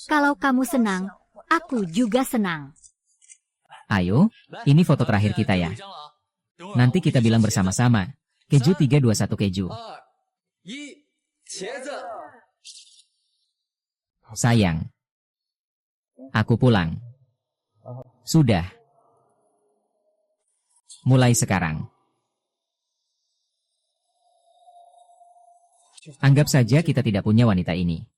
Kalau kamu senang, aku juga senang. Ayo, ini foto terakhir kita ya. Nanti kita bilang bersama-sama. Keju 321 keju. Sayang. Aku pulang. Sudah. Mulai sekarang. Anggap saja kita tidak punya wanita ini.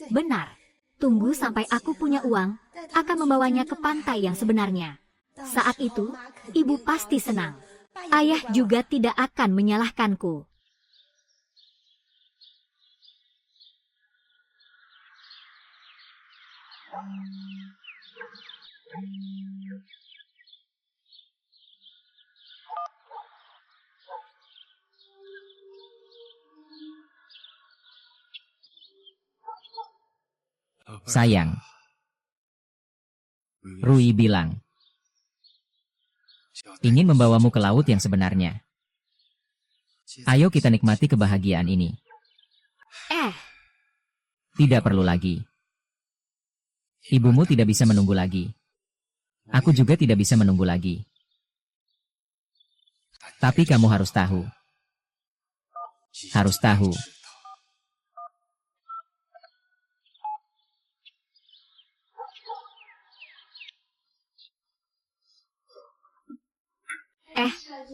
Benar. Tunggu sampai aku punya uang, akan membawanya ke pantai yang sebenarnya. Saat itu, ibu pasti senang. Ayah juga tidak akan menyalahkanku. Sayang. Rui bilang. Ingin membawamu ke laut yang sebenarnya. Ayo kita nikmati kebahagiaan ini. Tidak perlu lagi. Ibumu tidak bisa menunggu lagi. Aku juga tidak bisa menunggu lagi. Tapi kamu harus tahu. Harus tahu.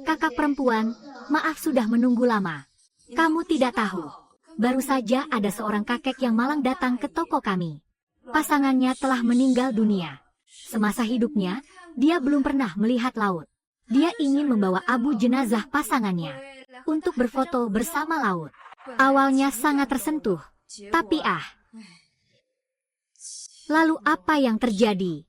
Kakak perempuan, maaf sudah menunggu lama. Kamu tidak tahu. Baru saja ada seorang kakek yang malang datang ke toko kami. Pasangannya telah meninggal dunia. Semasa hidupnya, dia belum pernah melihat laut. Dia ingin membawa abu jenazah pasangannya untuk berfoto bersama laut. Awalnya sangat tersentuh, tapi lalu apa yang terjadi?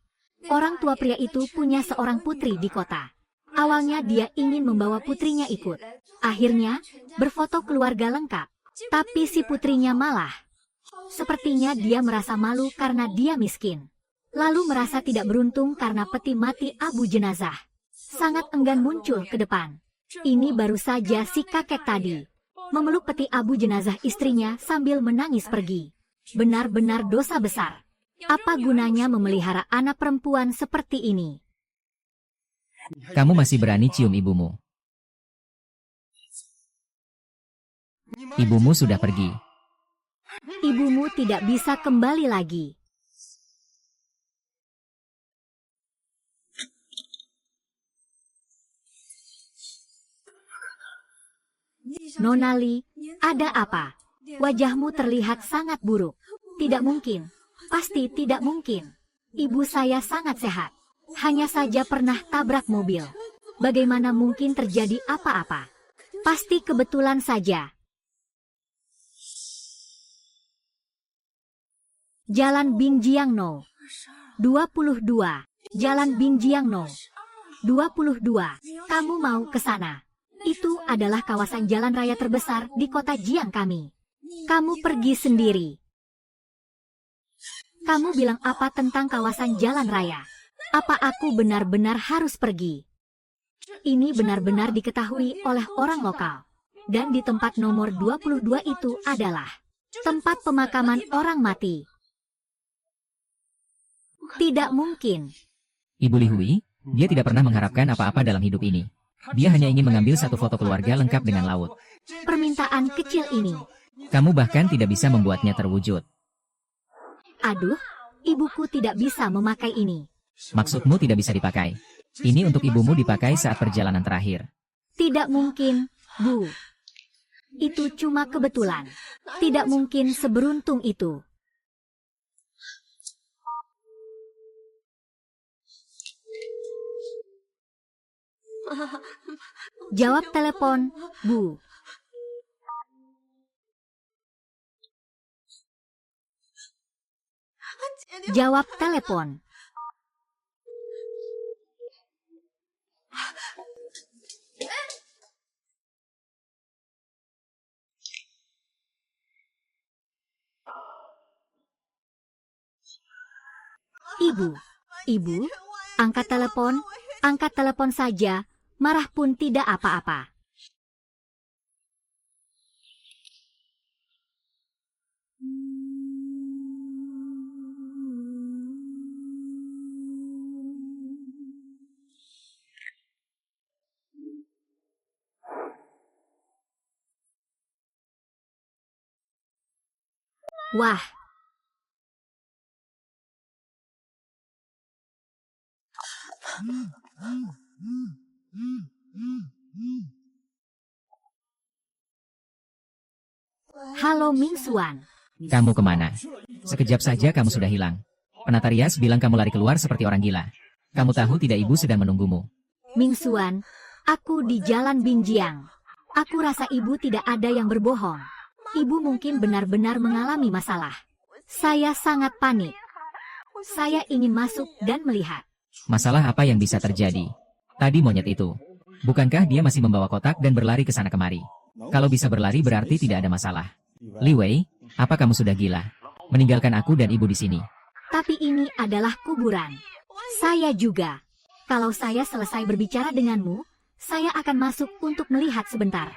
Orang tua pria itu punya seorang putri di kota. Awalnya dia ingin membawa putrinya ikut. Akhirnya, berfoto keluarga lengkap. Tapi si putrinya malah. Sepertinya dia merasa malu karena dia miskin. Lalu merasa tidak beruntung karena peti mati abu jenazah. Sangat enggan muncul ke depan. Ini baru saja si kakek tadi. Memeluk peti abu jenazah istrinya sambil menangis pergi. Benar-benar dosa besar. Apa gunanya memelihara anak perempuan seperti ini? Kamu masih berani cium ibumu. Ibumu sudah pergi. Ibumu tidak bisa kembali lagi. Nonali, ada apa? Wajahmu terlihat sangat buruk. Tidak mungkin. Pasti tidak mungkin. Ibu saya sangat sehat. Hanya saja pernah tabrak mobil. Bagaimana mungkin terjadi apa-apa? Pasti kebetulan saja. Jalan Bingjiangno. 22. Jalan Bingjiangno. 22. Kamu mau ke sana? Itu adalah kawasan jalan raya terbesar di kota Jiang kami. Kamu pergi sendiri. Kamu bilang apa tentang kawasan jalan raya? Apa aku benar-benar harus pergi? Ini benar-benar diketahui oleh orang lokal. Dan di tempat nomor 22 itu adalah tempat pemakaman orang mati. Tidak mungkin. Ibu Li Hui, dia tidak pernah mengharapkan apa-apa dalam hidup ini. Dia hanya ingin mengambil satu foto keluarga lengkap dengan laut. Permintaan kecil ini. Kamu bahkan tidak bisa membuatnya terwujud. Aduh, ibuku tidak bisa memakai ini. Maksudmu tidak bisa dipakai. Ini untuk ibumu dipakai saat perjalanan terakhir. Tidak mungkin, Bu. Itu cuma kebetulan. Tidak mungkin seberuntung itu. Jawab telepon, Bu. Jawab telepon. Ibu, angkat telepon saja, marah pun tidak apa-apa. Wah. Halo Mingxuan. Kamu kemana? Sekejap saja kamu sudah hilang. Penata rias bilang kamu lari keluar seperti orang gila. Kamu tahu tidak ibu sedang menunggumu. Mingxuan, aku di jalan Bingjiang. Aku rasa ibu tidak ada yang berbohong. Ibu mungkin benar-benar mengalami masalah. Saya sangat panik. Saya ingin masuk dan melihat. Masalah apa yang bisa terjadi? Tadi monyet itu. Bukankah dia masih membawa kotak dan berlari ke sana kemari? Kalau bisa berlari berarti tidak ada masalah. Li Wei, apa kamu sudah gila? Meninggalkan aku dan ibu di sini. Tapi ini adalah kuburan. Saya juga. Kalau saya selesai berbicara denganmu, saya akan masuk untuk melihat sebentar.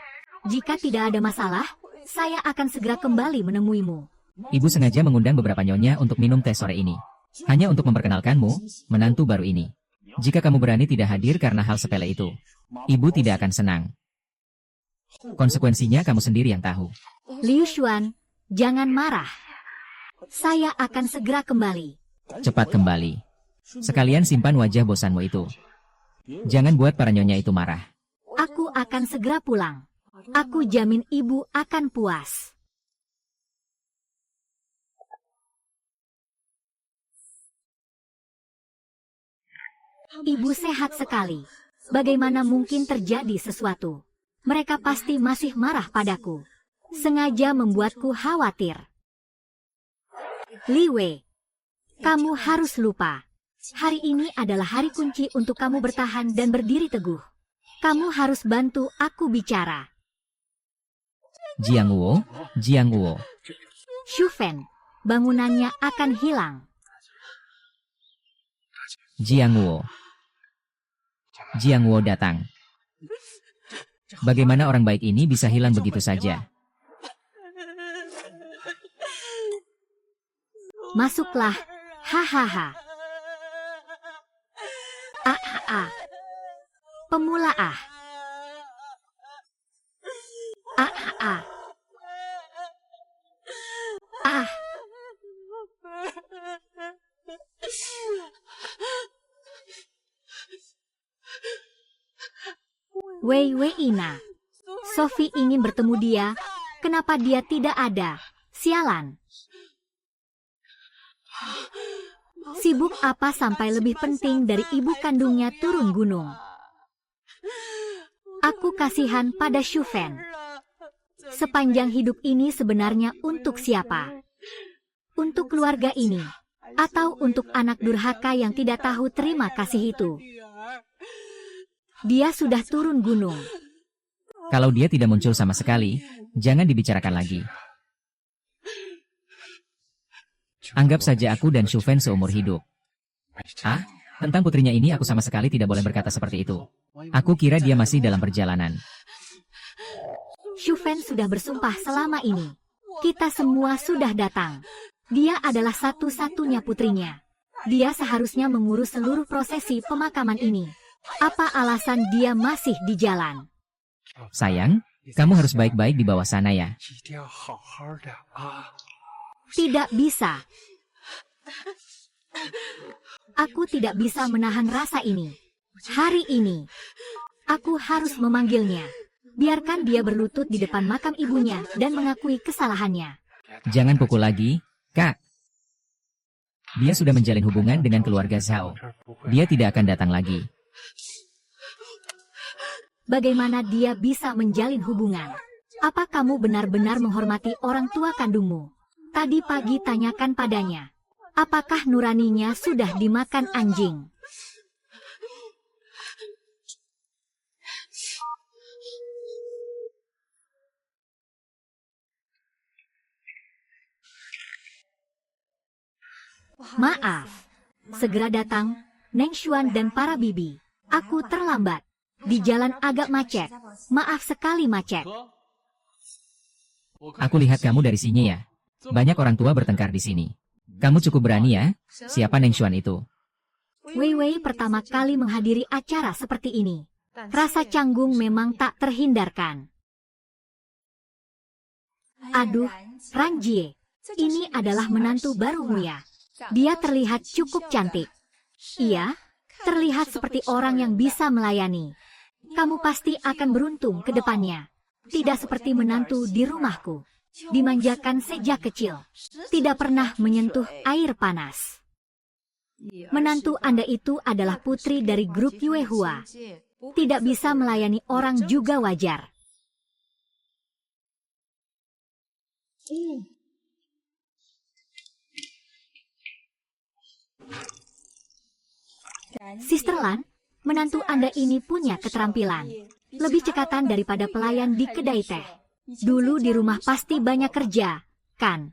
Jika tidak ada masalah, saya akan segera kembali menemuimu. Ibu sengaja mengundang beberapa nyonya untuk minum teh sore ini. Hanya untuk memperkenalkanmu, menantu baru ini. Jika kamu berani tidak hadir karena hal sepele itu, ibu tidak akan senang. Konsekuensinya kamu sendiri yang tahu. Liu Xuan, jangan marah. Saya akan segera kembali. Cepat kembali. Sekalian simpan wajah bosanmu itu. Jangan buat para nyonya itu marah. Aku akan segera pulang. Aku jamin ibu akan puas. Ibu sehat sekali. Bagaimana mungkin terjadi sesuatu? Mereka pasti masih marah padaku. Sengaja membuatku khawatir. Li Wei, kamu harus lupa. Hari ini adalah hari kunci untuk kamu bertahan dan berdiri teguh. Kamu harus bantu aku bicara. Jiang Wuo. Shu Fen, bangunannya akan hilang. Jiang Wuo datang. Bagaimana orang baik ini bisa hilang begitu saja? Masuklah, hahaha. Pemula ah. Wei Ina. Sophie ingin bertemu dia. Kenapa dia tidak ada? Sialan. Sibuk apa sampai lebih penting dari ibu kandungnya turun gunung? Aku kasihan pada Shu Fen. Sepanjang hidup ini sebenarnya untuk siapa? Untuk keluarga ini, atau untuk anak durhaka yang tidak tahu terima kasih itu. Dia sudah turun gunung. Kalau dia tidak muncul sama sekali, jangan dibicarakan lagi. Anggap saja aku dan Shufen seumur hidup. Ah, tentang putrinya ini aku sama sekali tidak boleh berkata seperti itu. Aku kira dia masih dalam perjalanan. Shufen sudah bersumpah selama ini. Kita semua sudah datang. Dia adalah satu-satunya putrinya. Dia seharusnya mengurus seluruh prosesi pemakaman ini. Apa alasan dia masih di jalan? Sayang, kamu harus baik-baik di bawah sana ya. Tidak bisa. Aku tidak bisa menahan rasa ini. Hari ini, aku harus memanggilnya. Biarkan dia berlutut di depan makam ibunya dan mengakui kesalahannya. Jangan pukul lagi, Kak. Dia sudah menjalin hubungan dengan keluarga Zhao. Dia tidak akan datang lagi. Bagaimana dia bisa menjalin hubungan? Apa kamu benar-benar menghormati orang tua kandungmu? Tadi pagi tanyakan padanya. Apakah nuraninya sudah dimakan anjing? Maaf. Segera datang, Neng Xuan dan para bibi. Aku terlambat. Di jalan agak macet. Maaf sekali macet. Aku lihat kamu dari sini ya. Banyak orang tua bertengkar di sini. Kamu cukup berani ya? Siapa Neng Xuan itu? Wei Wei pertama kali menghadiri acara seperti ini. Rasa canggung memang tak terhindarkan. Aduh, Ranjie. Ini adalah menantu baru Muya. Dia terlihat cukup cantik. Ia terlihat seperti orang yang bisa melayani. Kamu pasti akan beruntung ke depannya. Tidak seperti menantu di rumahku. Dimanjakan sejak kecil. Tidak pernah menyentuh air panas. Menantu Anda itu adalah putri dari grup Yuehua. Tidak bisa melayani orang juga wajar. Sister Lan, menantu Anda ini punya keterampilan. Lebih cekatan daripada pelayan di kedai teh. Dulu di rumah pasti banyak kerja, kan?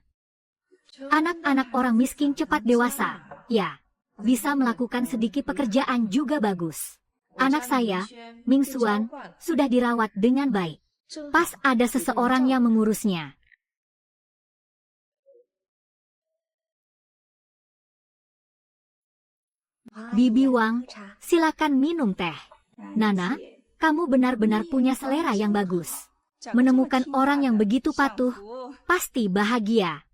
Anak-anak orang miskin cepat dewasa, ya. Bisa melakukan sedikit pekerjaan juga bagus. Anak saya, Ming Xuan, sudah dirawat dengan baik. Pas ada seseorang yang mengurusnya. Bibi Wang, silakan minum teh. Nana, kamu benar-benar punya selera yang bagus. Menemukan orang yang begitu patuh, pasti bahagia.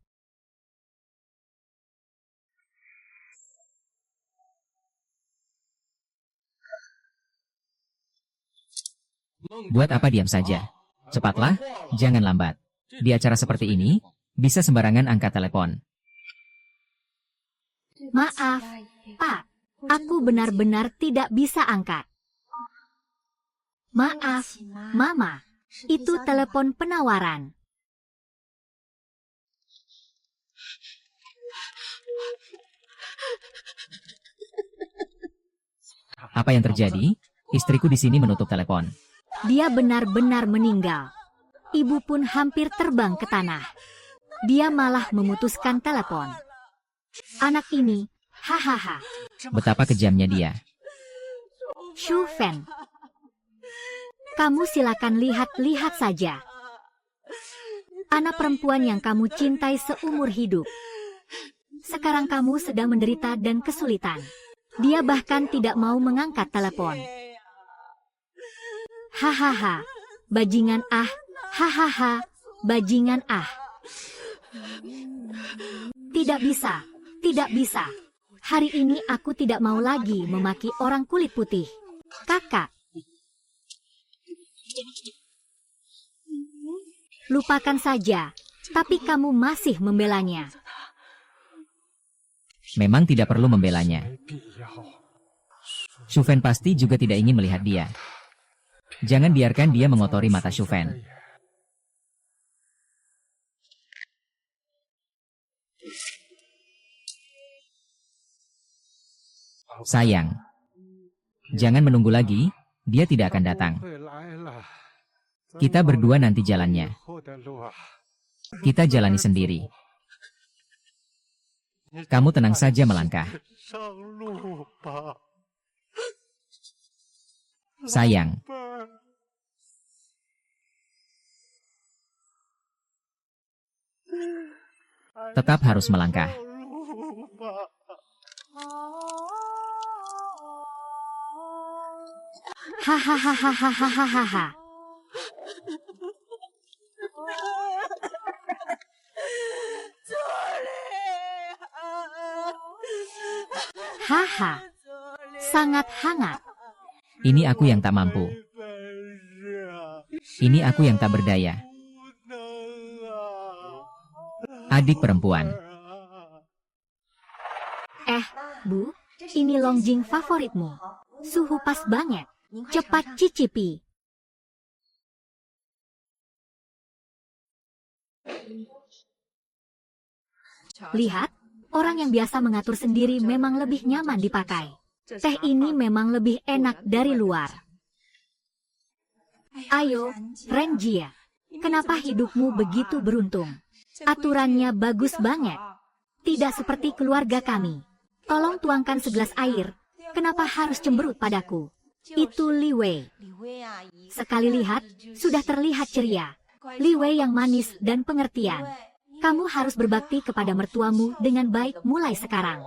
Buat apa diam saja? Cepatlah, jangan lambat. Di acara seperti ini, bisa sembarangan angkat telepon. Maaf, Pak. Aku benar-benar tidak bisa angkat. Maaf, Mama. Itu telepon penawaran. Apa yang terjadi? Istriku di sini menutup telepon. Dia benar-benar meninggal. Ibu pun hampir terbang ke tanah. Dia malah memutuskan telepon. Anak ini, hahaha. Betapa kejamnya dia. Shufen. Kamu silakan lihat-lihat saja. Anak perempuan yang kamu cintai seumur hidup. Sekarang kamu sedang menderita dan kesulitan. Dia bahkan tidak mau mengangkat telepon. Hahaha, bajingan ah, hahaha, bajingan ah. Tidak bisa, tidak bisa. Hari ini aku tidak mau lagi memaki orang kulit putih. Kakak. Lupakan saja, tapi kamu masih membelanya. Memang tidak perlu membelanya. Shufen pasti juga tidak ingin melihat dia. Jangan biarkan dia mengotori mata Shufen. Sayang, jangan menunggu lagi, dia tidak akan datang. Kita berdua nanti jalannya. Kita jalani sendiri. Kamu tenang saja melangkah. Sayang, tetap harus melangkah. Hahaha. Haha. Sangat hangat. Ini aku yang tak mampu. Ini aku yang tak berdaya. Adik perempuan. Bu, ini Longjing favoritmu. Suhu pas banget. Cepat cicipi. Lihat, orang yang biasa mengatur sendiri memang lebih nyaman dipakai. Teh ini memang lebih enak dari luar. Ayo, Renjia. Kenapa hidupmu begitu beruntung? Aturannya bagus banget. Tidak seperti keluarga kami. Tolong tuangkan segelas air. Kenapa harus cemberut padaku? Itu Li Wei. Sekali lihat, sudah terlihat ceria. Li Wei yang manis dan pengertian. Kamu harus berbakti kepada mertuamu dengan baik mulai sekarang.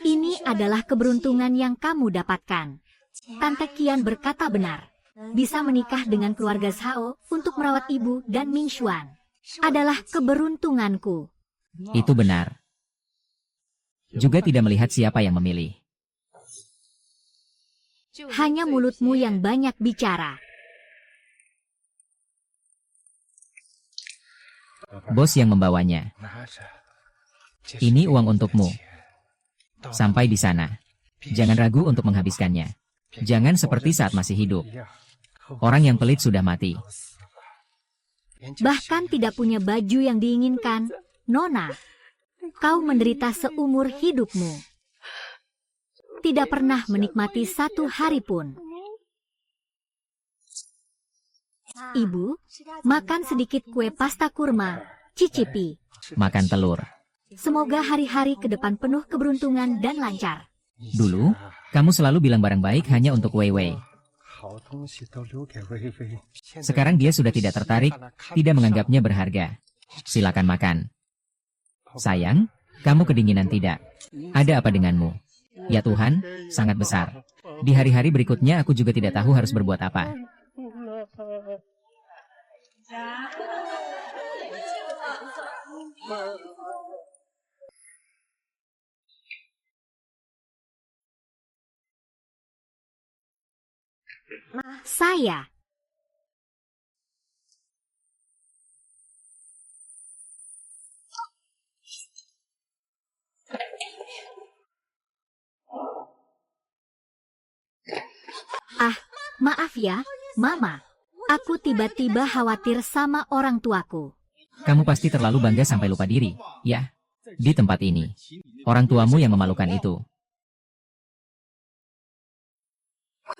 Ini adalah keberuntungan yang kamu dapatkan. Tante Qian berkata benar. Bisa menikah dengan keluarga Zhao untuk merawat ibu dan Ming Xuan adalah keberuntunganku. Itu benar. Juga tidak melihat siapa yang memilih. Hanya mulutmu yang banyak bicara. Bos yang membawanya. Ini uang untukmu. Sampai di sana. Jangan ragu untuk menghabiskannya. Jangan seperti saat masih hidup. Orang yang pelit sudah mati. Bahkan tidak punya baju yang diinginkan. Nona, kau menderita seumur hidupmu. Tidak pernah menikmati satu hari pun. Ibu, makan sedikit kue pasta kurma. Cicipi. Makan telur. Semoga hari-hari ke depan penuh keberuntungan dan lancar. Dulu, kamu selalu bilang barang baik hanya untuk Wei Wei. Sekarang dia sudah tidak tertarik, tidak menganggapnya berharga. Silakan makan. Sayang, kamu kedinginan tidak? Ada apa denganmu? Ya Tuhan, sangat besar. Di hari-hari berikutnya aku juga tidak tahu harus berbuat apa. Saya. Maaf ya, Mama. Aku tiba-tiba khawatir sama orang tuaku. Kamu pasti terlalu bangga sampai lupa diri, ya? Di tempat ini. Orang tuamu yang memalukan itu.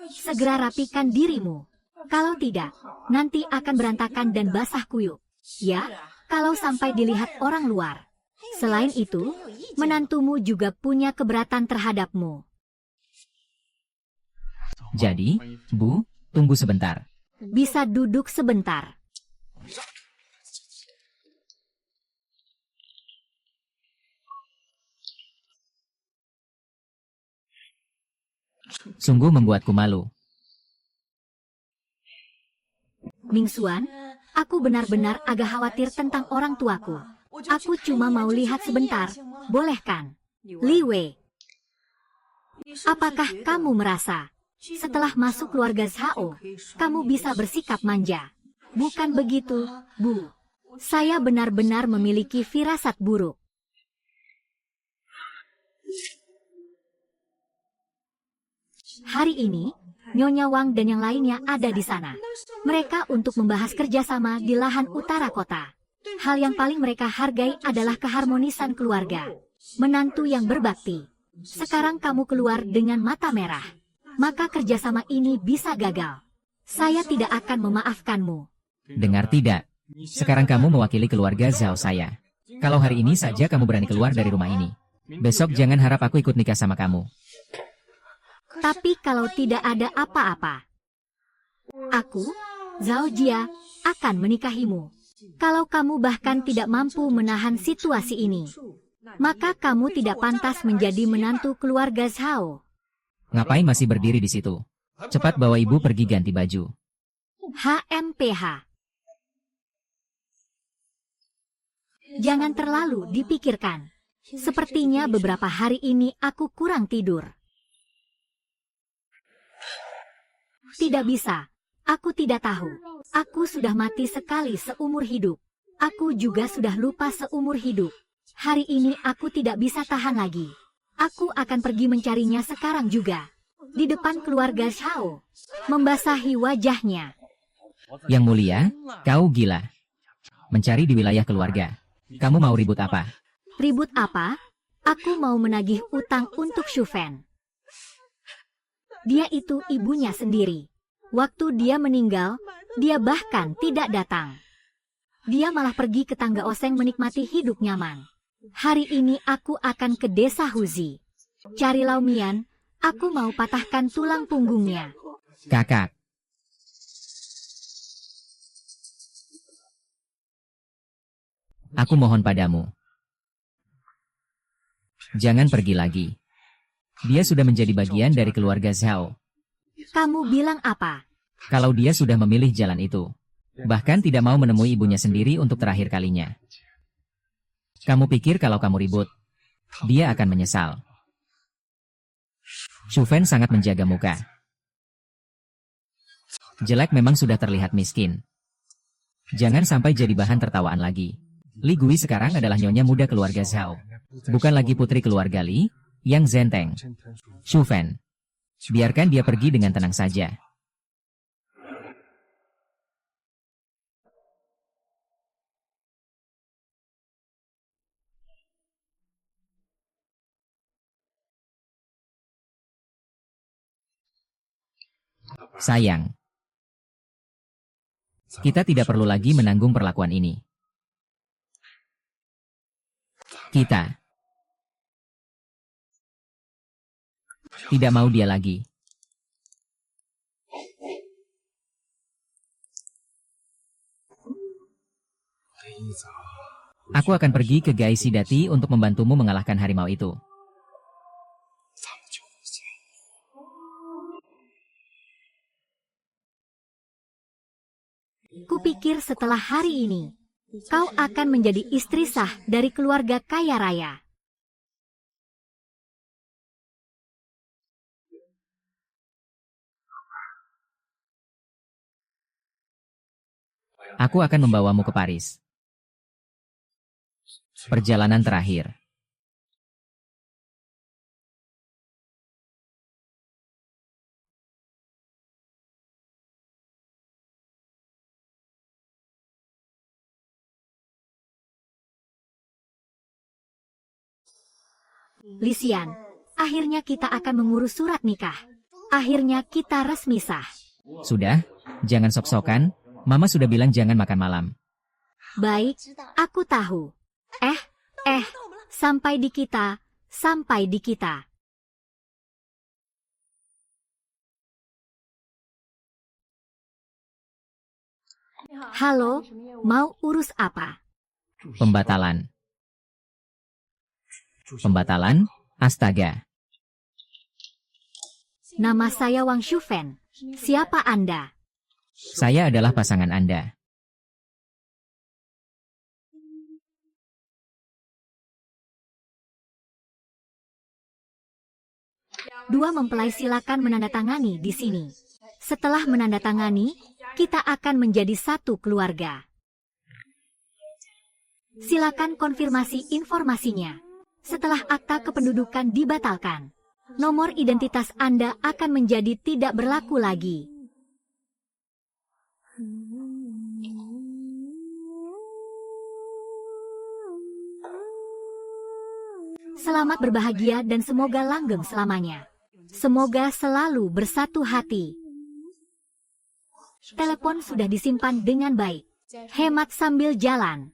Segera rapikan dirimu. Kalau tidak, nanti akan berantakan dan basah kuyup. Ya, kalau sampai dilihat orang luar. Selain itu, menantumu juga punya keberatan terhadapmu. Jadi, Bu, tunggu sebentar. Bisa duduk sebentar. Sungguh membuatku malu. Ming Xuan, aku benar-benar agak khawatir tentang orang tuaku. Aku cuma mau lihat sebentar, boleh kan? Li Wei, apakah kamu merasa setelah masuk keluarga Zhao, kamu bisa bersikap manja? Bukan begitu, Bu. Saya benar-benar memiliki firasat buruk. Hari ini, Nyonya Wang dan yang lainnya ada di sana. Mereka untuk membahas kerjasama di lahan utara kota. Hal yang paling mereka hargai adalah keharmonisan keluarga. Menantu yang berbakti. Sekarang kamu keluar dengan mata merah. Maka kerjasama ini bisa gagal. Saya tidak akan memaafkanmu. Dengar tidak? Sekarang kamu mewakili keluarga Zhao saya. Kalau hari ini saja kamu berani keluar dari rumah ini, besok jangan harap aku ikut nikah sama kamu. Tapi kalau tidak ada apa-apa, aku, Zhao Jia, akan menikahimu. Kalau kamu bahkan tidak mampu menahan situasi ini, maka kamu tidak pantas menjadi menantu keluarga Zhao. Ngapain masih berdiri di situ? Cepat bawa ibu pergi ganti baju. HMPH. Jangan terlalu dipikirkan. Sepertinya beberapa hari ini aku kurang tidur. Tidak bisa. Aku tidak tahu. Aku sudah mati sekali seumur hidup. Aku juga sudah lupa seumur hidup. Hari ini aku tidak bisa tahan lagi. Aku akan pergi mencarinya sekarang juga. Di depan keluarga Zhao. Membasahi wajahnya. Yang mulia, kau gila. Mencari di wilayah keluarga. Kamu mau ribut apa? Ribut apa? Aku mau menagih utang untuk Shufen. Dia itu ibunya sendiri. Waktu dia meninggal, dia bahkan tidak datang. Dia malah pergi ke tangga oseng menikmati hidup nyaman. Hari ini aku akan ke desa Huzi. Cari Laumian, aku mau patahkan tulang punggungnya. Kakak. Aku mohon padamu. Jangan pergi lagi. Dia sudah menjadi bagian dari keluarga Zhao. Kamu bilang apa? Kalau dia sudah memilih jalan itu, bahkan tidak mau menemui ibunya sendiri untuk terakhir kalinya. Kamu pikir kalau kamu ribut, dia akan menyesal. Shufen sangat menjaga muka. Jelek memang sudah terlihat miskin. Jangan sampai jadi bahan tertawaan lagi. Li Gui sekarang adalah nyonya muda keluarga Zhao. Bukan lagi putri keluarga Li, Yang Zenteng. Shufen, biarkan dia pergi dengan tenang saja. Sayang, kita tidak perlu lagi menanggung perlakuan ini. Kita tidak mau dia lagi. Aku akan pergi ke Gai Sidati untuk membantumu mengalahkan harimau itu. Kupikir setelah hari ini, kau akan menjadi istri sah dari keluarga kaya raya. Aku akan membawamu ke Paris. Perjalanan terakhir. Lisian, akhirnya kita akan mengurus surat nikah. Akhirnya kita resmi sah. Sudah, jangan sok-sokan. Mama sudah bilang jangan makan malam. Baik, aku tahu. Sampai di kita, sampai di kita. Halo, mau urus apa? Pembatalan. Pembatalan? Astaga. Nama saya Wang Shufen. Siapa Anda? Saya adalah pasangan Anda. Dua mempelai silakan menandatangani di sini. Setelah menandatangani, kita akan menjadi satu keluarga. Silakan konfirmasi informasinya. Setelah akta kependudukan dibatalkan, nomor identitas Anda akan menjadi tidak berlaku lagi. Selamat berbahagia dan semoga langgeng selamanya. Semoga selalu bersatu hati. Telepon sudah disimpan dengan baik. Hemat sambil jalan.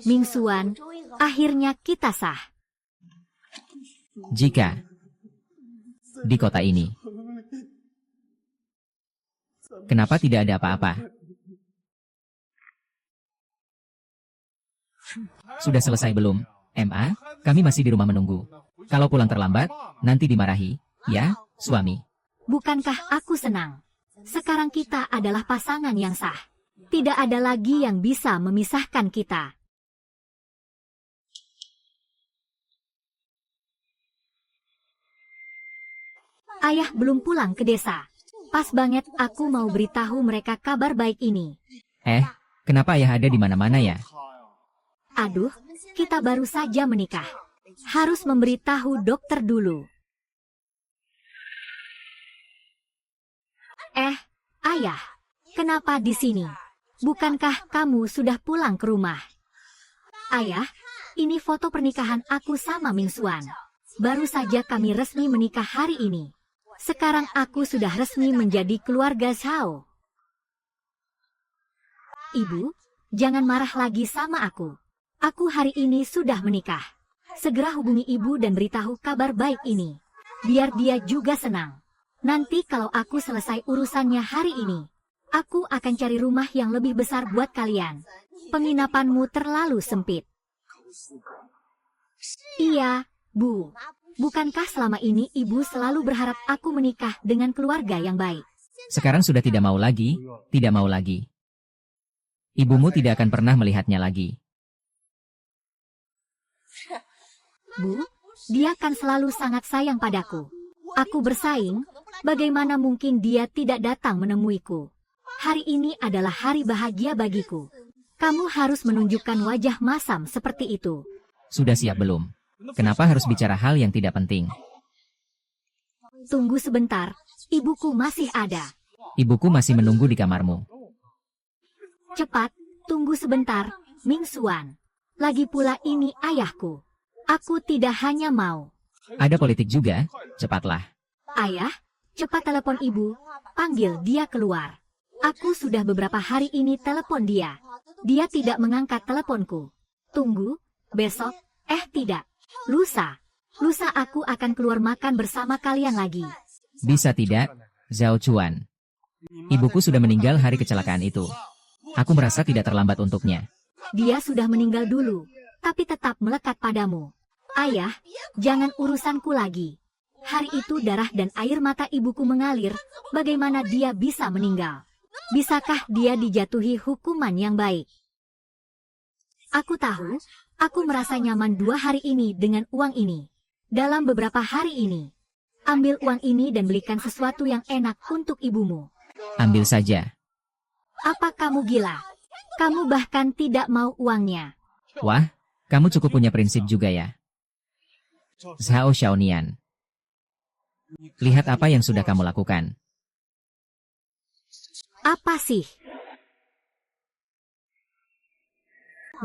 Mingsuan, akhirnya kita sah. Jika di kota ini, kenapa tidak ada apa-apa? Sudah selesai belum, MA? Kami masih di rumah menunggu. Kalau pulang terlambat, nanti dimarahi, ya, suami. Bukankah aku senang? Sekarang kita adalah pasangan yang sah. Tidak ada lagi yang bisa memisahkan kita. Ayah belum pulang ke desa. Pas banget aku mau beritahu mereka kabar baik ini. Kenapa ayah ada di mana-mana ya? Aduh, kita baru saja menikah. Harus memberitahu dokter dulu. Ayah, kenapa di sini? Bukankah kamu sudah pulang ke rumah? Ayah, ini foto pernikahan aku sama Mingsuan. Baru saja kami resmi menikah hari ini. Sekarang aku sudah resmi menjadi keluarga Zhao. Ibu, jangan marah lagi sama aku. Aku hari ini sudah menikah. Segera hubungi ibu dan beritahu kabar baik ini. Biar dia juga senang. Nanti kalau aku selesai urusannya hari ini, aku akan cari rumah yang lebih besar buat kalian. Penginapanmu terlalu sempit. Iya, Bu. Bukankah selama ini ibu selalu berharap aku menikah dengan keluarga yang baik? Sekarang sudah tidak mau lagi, tidak mau lagi. Ibumu tidak akan pernah melihatnya lagi. Bu, dia kan selalu sangat sayang padaku. Aku bersaing, bagaimana mungkin dia tidak datang menemuiku? Hari ini adalah hari bahagia bagiku. Kamu harus menunjukkan wajah masam seperti itu. Sudah siap belum? Kenapa harus bicara hal yang tidak penting? Tunggu sebentar, ibuku masih ada. Ibuku masih menunggu di kamarmu. Cepat, tunggu sebentar, Mingsuan. Lagi pula ini ayahku. Aku tidak hanya mau. Ada politik juga, cepatlah. Ayah, cepat telepon ibu, panggil dia keluar. Aku sudah beberapa hari ini telepon dia. Dia tidak mengangkat teleponku. Tunggu, besok, tidak. Lusa aku akan keluar makan bersama kalian lagi. Bisa tidak, Zhao Chuan? Ibuku sudah meninggal hari kecelakaan itu. Aku merasa tidak terlambat untuknya. Dia sudah meninggal dulu, tapi tetap melekat padamu. Ayah, jangan urusanku lagi. Hari itu darah dan air mata ibuku mengalir, bagaimana dia bisa meninggal? Bisakah dia dijatuhi hukuman yang baik? Aku tahu, aku merasa nyaman 2 hari ini dengan uang ini. Dalam beberapa hari ini, ambil uang ini dan belikan sesuatu yang enak untuk ibumu. Ambil saja. Apa kamu gila? Kamu bahkan tidak mau uangnya. Wah, kamu cukup punya prinsip juga ya. Zhao Xiaonian. Lihat apa yang sudah kamu lakukan. Apa sih?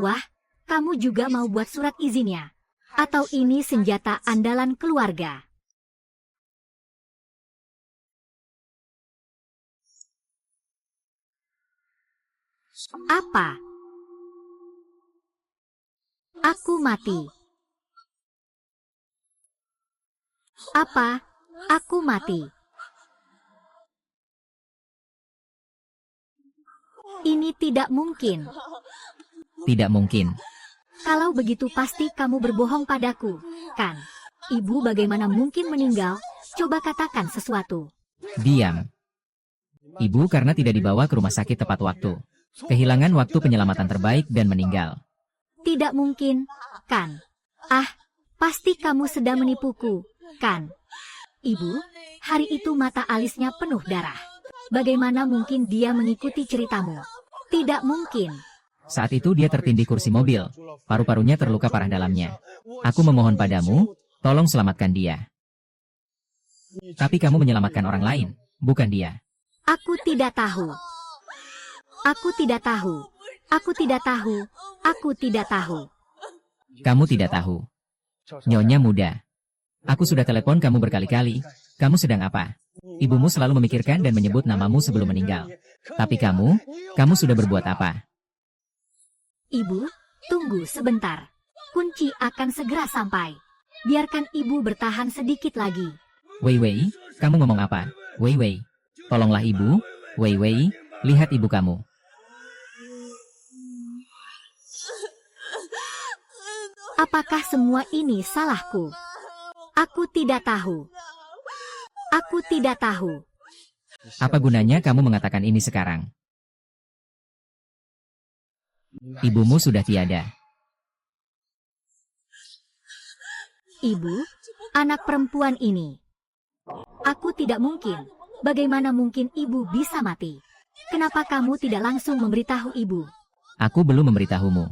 Wah, kamu juga mau buat surat izinnya? Atau ini senjata andalan keluarga? Apa? Aku mati. Apa? Aku mati. Ini tidak mungkin. Tidak mungkin. Kalau begitu pasti kamu berbohong padaku, kan? Ibu bagaimana mungkin meninggal? Coba katakan sesuatu. Diam. Ibu karena tidak dibawa ke rumah sakit tepat waktu. Kehilangan waktu penyelamatan terbaik dan meninggal. Tidak mungkin, kan? Pasti kamu sedang menipuku, kan? Ibu, hari itu mata alisnya penuh darah. Bagaimana mungkin dia mengikuti ceritamu? Tidak mungkin. Saat itu dia tertindih kursi mobil. Paru-parunya terluka parah dalamnya. Aku memohon padamu, tolong selamatkan dia. Tapi kamu menyelamatkan orang lain, bukan dia. Aku tidak tahu. Aku tidak tahu. Aku tidak tahu. Aku tidak tahu. Kamu tidak tahu. Nyonya muda. Aku sudah telepon kamu berkali-kali. Kamu sedang apa? Ibumu selalu memikirkan dan menyebut namamu sebelum meninggal. Tapi kamu sudah berbuat apa? Ibu, tunggu sebentar. Kunci akan segera sampai. Biarkan ibu bertahan sedikit lagi. Wei Wei, kamu ngomong apa? Wei Wei, tolonglah ibu. Wei Wei, lihat ibu kamu. Apakah semua ini salahku? Aku tidak tahu. Aku tidak tahu. Apa gunanya kamu mengatakan ini sekarang? Ibumu sudah tiada. Ibu, anak perempuan ini. Aku tidak mungkin. Bagaimana mungkin ibu bisa mati? Kenapa kamu tidak langsung memberitahu ibu? Aku belum memberitahumu.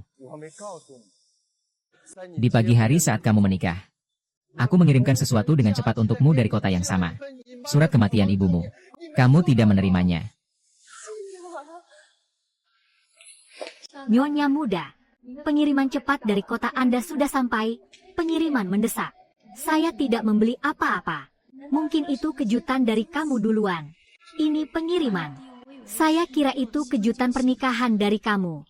Di pagi hari saat kamu menikah, aku mengirimkan sesuatu dengan cepat untukmu dari kota yang sama. Surat kematian ibumu. Kamu tidak menerimanya. Nyonya muda, pengiriman cepat dari kota Anda sudah sampai. Pengiriman mendesak. Saya tidak membeli apa-apa. Mungkin itu kejutan dari kamu duluan. Ini pengiriman. Saya kira itu kejutan pernikahan dari kamu.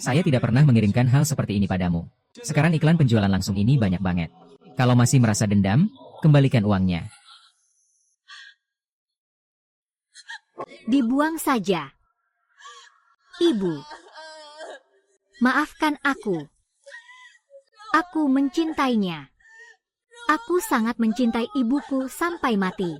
Saya tidak pernah mengirimkan hal seperti ini padamu. Sekarang iklan penjualan langsung ini banyak banget. Kalau masih merasa dendam, kembalikan uangnya. Dibuang saja. Ibu, maafkan aku. Aku mencintainya. Aku sangat mencintai ibuku sampai mati.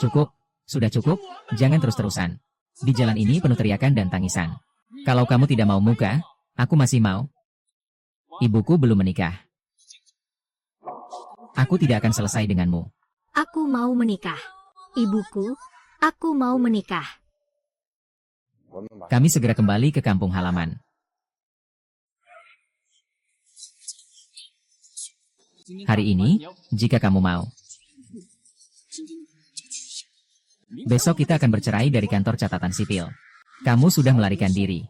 Cukup, sudah cukup, jangan terus-terusan. Di jalan ini penuh teriakan dan tangisan. Kalau kamu tidak mau muka, aku masih mau. Ibuku belum menikah. Aku tidak akan selesai denganmu. Aku mau menikah. Ibuku, aku mau menikah. Kami segera kembali ke kampung halaman. Hari ini, jika kamu mau. Besok kita akan bercerai dari kantor catatan sipil. Kamu sudah melarikan diri.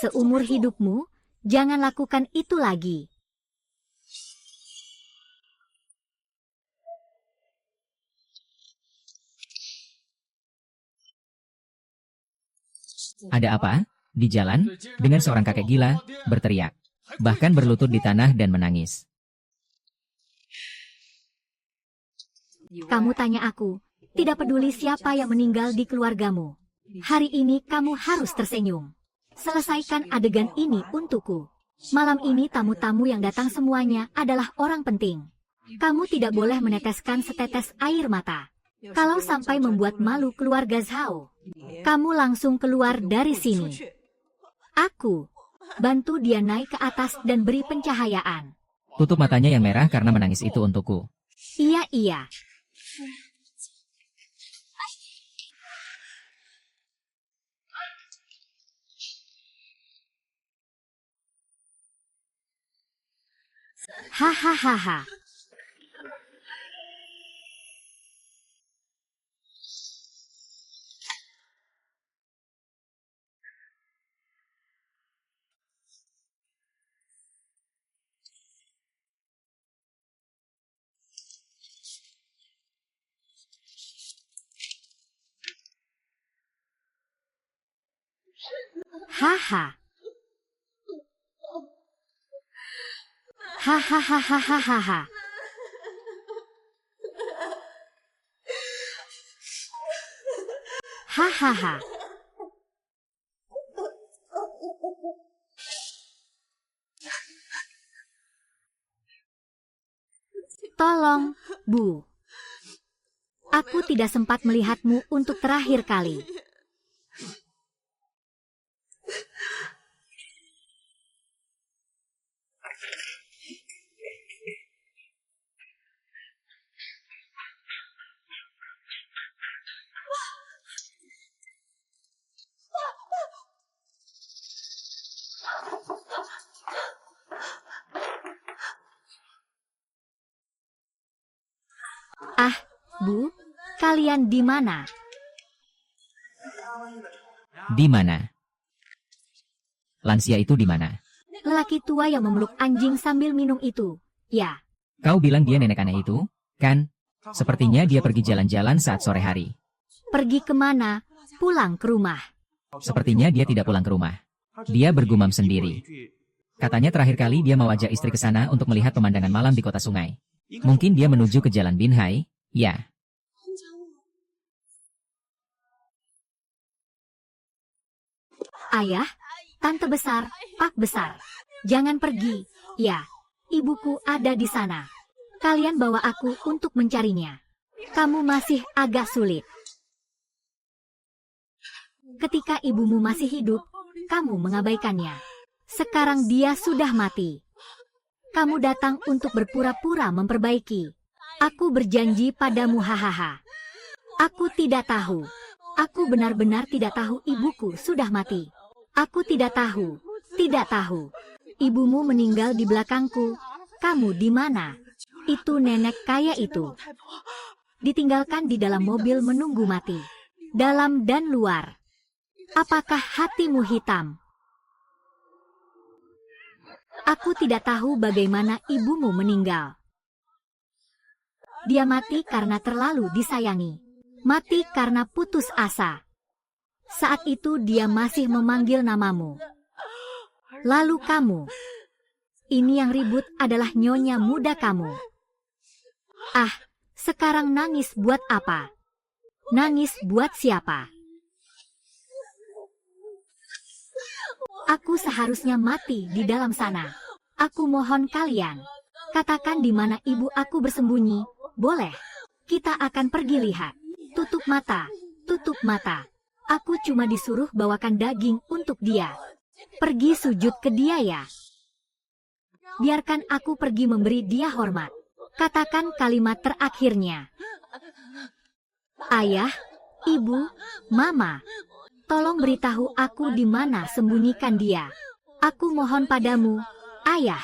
Seumur hidupmu, jangan lakukan itu lagi. Ada apa? Di jalan, dengan seorang kakek gila, berteriak. Bahkan berlutut di tanah dan menangis. Kamu tanya aku, tidak peduli siapa yang meninggal di keluargamu. Hari ini kamu harus tersenyum. Selesaikan adegan ini untukku. Malam ini tamu-tamu yang datang semuanya adalah orang penting. Kamu tidak boleh meneteskan setetes air mata. Kalau sampai membuat malu keluarga Zhao, kamu langsung keluar dari sini. Aku, bantu dia naik ke atas dan beri pencahayaan. Tutup matanya yang merah karena menangis itu untukku. Iya, iya. Hahaha. Haha. Hahaha. Hahaha. Tolong, Bu. Aku tidak sempat melihatmu untuk terakhir kali. Ah, Bu, kalian di mana? Di mana? Lansia itu di mana? Lelaki tua yang memeluk anjing sambil minum itu. Ya, Kau bilang dia nenek aneh itu, kan? Sepertinya dia pergi jalan-jalan saat sore hari. pergi kemana? Pulang ke rumah. Sepertinya dia tidak pulang ke rumah. Dia bergumam sendiri. Katanya terakhir kali dia mau ajak istri ke sana untuk melihat pemandangan malam di kota sungai. Mungkin dia menuju ke Jalan Binhai, ya. Ayah, tante besar, pak besar. Jangan pergi. Ya, ibuku ada di sana. Kalian bawa aku untuk mencarinya. Kamu masih agak sulit. Ketika ibumu masih hidup, kamu mengabaikannya. Sekarang dia sudah mati. Kamu datang untuk berpura-pura memperbaiki. Aku berjanji padamu, hahaha. Aku tidak tahu. Aku benar-benar tidak tahu ibuku sudah mati. Aku tidak tahu. Tidak tahu. Ibumu meninggal di belakangku. Kamu di mana? Itu nenek kaya itu. Ditinggalkan di dalam mobil menunggu mati. Dalam dan luar. Apakah hatimu hitam? Aku tidak tahu bagaimana ibumu meninggal. Dia mati karena terlalu disayangi. Mati karena putus asa. Saat itu dia masih memanggil namamu. Lalu kamu. Ini yang ribut adalah nyonya muda kamu. Ah, sekarang nangis buat apa? Nangis buat siapa? Aku seharusnya mati di dalam sana. Aku mohon kalian. Katakan di mana ibu aku bersembunyi. Boleh. Kita akan pergi lihat. Tutup mata. Tutup mata. Aku cuma disuruh bawakan daging untuk dia. Pergi sujud ke dia ya. Biarkan aku pergi memberi dia hormat. Katakan kalimat terakhirnya. Ayah, ibu, mama. Tolong beritahu aku di mana sembunyikan dia. Aku mohon padamu, ayah.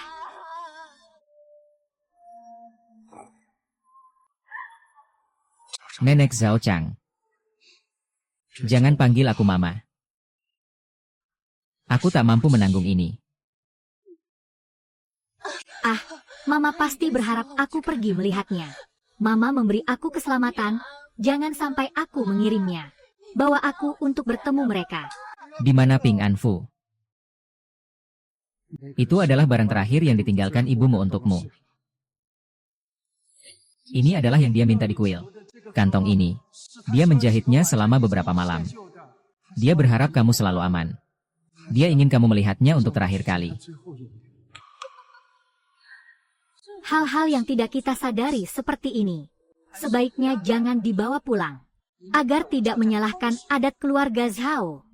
Nenek Zhao Chang. Jangan panggil aku mama. Aku tak mampu menanggung ini. Ah, mama pasti berharap aku pergi melihatnya. Mama memberi aku keselamatan, jangan sampai aku mengirimnya. Bawa aku untuk bertemu mereka. Di mana Ping Anfu? Itu adalah barang terakhir yang ditinggalkan ibumu untukmu. Ini adalah yang dia minta di kuil. Kantong ini. Dia menjahitnya selama beberapa malam. Dia berharap kamu selalu aman. Dia ingin kamu melihatnya untuk terakhir kali. Hal-hal yang tidak kita sadari seperti ini. Sebaiknya jangan dibawa pulang. Agar tidak menyalahkan adat keluarga Zhao.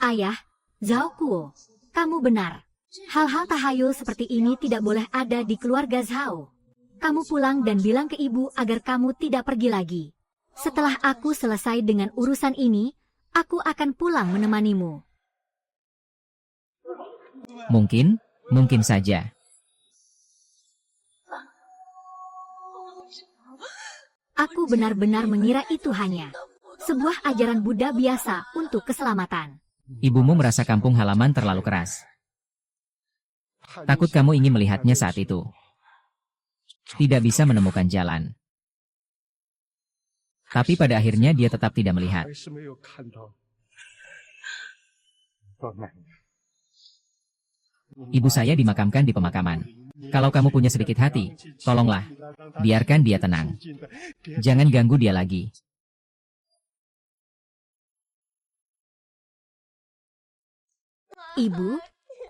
Ayah, Zhao Kuo, kamu benar. Hal-hal tahayul seperti ini tidak boleh ada di keluarga Zhao. Kamu pulang dan bilang ke ibu agar kamu tidak pergi lagi. Setelah aku selesai dengan urusan ini, aku akan pulang menemanimu. Mungkin saja. Aku benar-benar mengira itu hanya sebuah ajaran Buddha biasa untuk keselamatan. Ibumu merasa kampung halaman terlalu keras. Takut kamu ingin melihatnya saat itu. Tidak bisa menemukan jalan. Tapi pada akhirnya dia tetap tidak melihat. Ibu saya dimakamkan di pemakaman. Kalau kamu punya sedikit hati, tolonglah. Biarkan dia tenang. Jangan ganggu dia lagi. Ibu,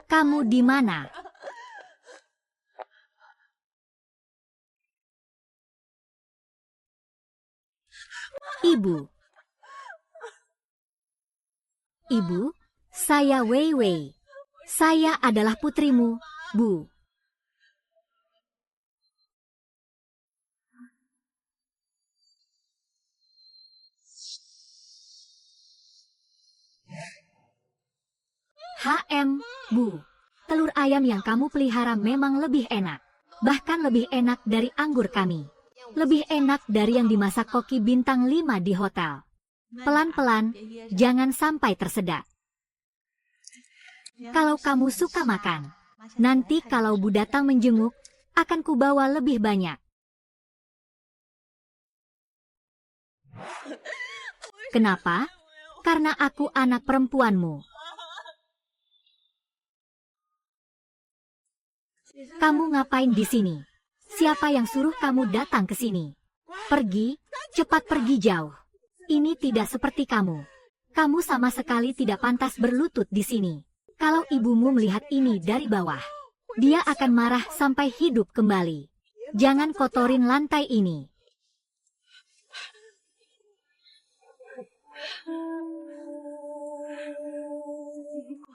kamu di mana? Ibu. Ibu, saya Wei Wei. Saya adalah putrimu, Bu. Bu. Telur ayam yang kamu pelihara memang lebih enak. Bahkan lebih enak dari anggur kami. Lebih enak dari yang dimasak koki bintang 5 di hotel. Pelan-pelan, jangan sampai tersedak. Kalau kamu suka makan, nanti kalau Bu datang menjenguk, akan kubawa lebih banyak. Kenapa? Karena aku anak perempuanmu. Kamu ngapain di sini? Siapa yang suruh kamu datang ke sini? Pergi, cepat pergi jauh. Ini tidak seperti kamu. Kamu sama sekali tidak pantas berlutut di sini. Kalau ibumu melihat ini dari bawah, dia akan marah sampai hidup kembali. Jangan kotorin lantai ini.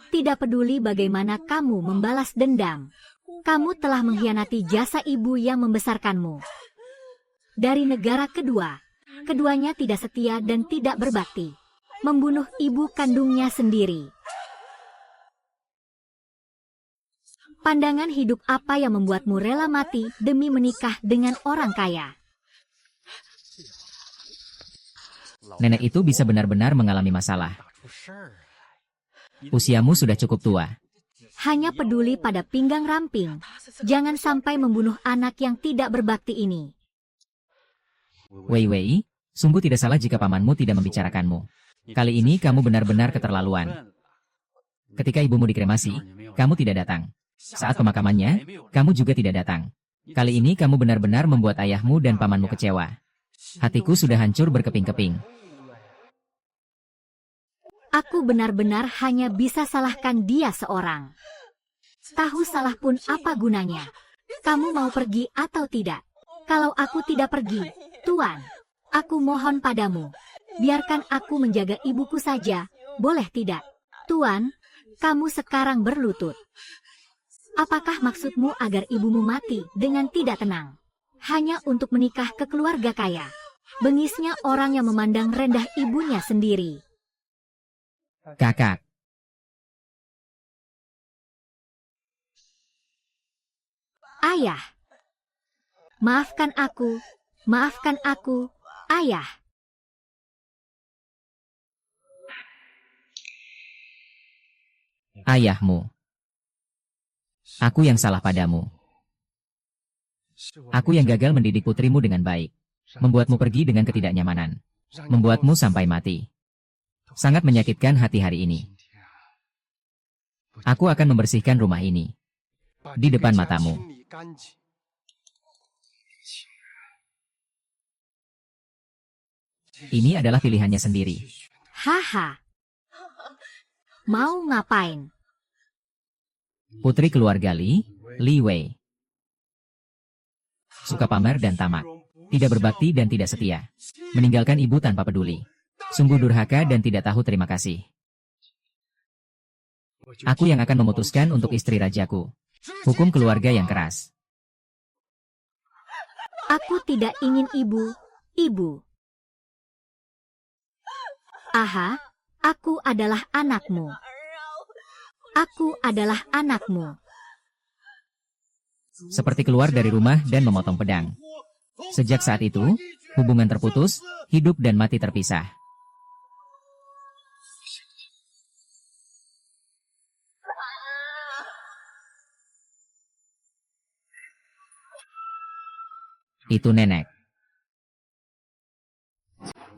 Tidak peduli bagaimana kamu membalas dendam. Kamu telah mengkhianati jasa ibu yang membesarkanmu. Dari negara kedua, keduanya tidak setia dan tidak berbakti. Membunuh ibu kandungnya sendiri. Pandangan hidup apa yang membuatmu rela mati demi menikah dengan orang kaya? Nenek itu bisa benar-benar mengalami masalah. Usiamu sudah cukup tua. Hanya peduli pada pinggang ramping. Jangan sampai membunuh anak yang tidak berbakti ini. Wei Wei, sungguh tidak salah jika pamanmu tidak membicarakanmu. Kali ini kamu benar-benar keterlaluan. Ketika ibumu dikremasi, kamu tidak datang. Saat pemakamannya, kamu juga tidak datang. Kali ini kamu benar-benar membuat ayahmu dan pamanmu kecewa. Hatiku sudah hancur berkeping-keping. Aku benar-benar hanya bisa salahkan dia seorang. Tahu salah pun apa gunanya? Kamu mau pergi atau tidak? Kalau aku tidak pergi, Tuan, aku mohon padamu. Biarkan aku menjaga ibuku saja, boleh tidak? Tuan, kamu sekarang berlutut. Apakah maksudmu agar ibumu mati dengan tidak tenang? Hanya untuk menikah ke keluarga kaya. Bengisnya orang yang memandang rendah ibunya sendiri. Kakak. Ayah. Maafkan aku, ayah. Ayahmu. Aku yang salah padamu. Aku yang gagal mendidik putrimu dengan baik. Membuatmu pergi dengan ketidaknyamanan. Membuatmu sampai mati. Sangat menyakitkan hati hari ini. Aku akan membersihkan rumah ini. Di depan matamu. Ini adalah pilihannya sendiri. Haha. Mau ngapain? Putri keluarga Li Wei. Suka pamer dan tamak. Tidak berbakti dan tidak setia. Meninggalkan ibu tanpa peduli. Sungguh durhaka dan tidak tahu terima kasih. Aku yang akan memutuskan untuk istri rajaku. Hukum keluarga yang keras. Aku tidak ingin ibu. Aha, aku adalah anakmu. Aku adalah anakmu. Seperti keluar dari rumah dan memotong pedang. Sejak saat itu, hubungan terputus, hidup dan mati terpisah. Itu nenek.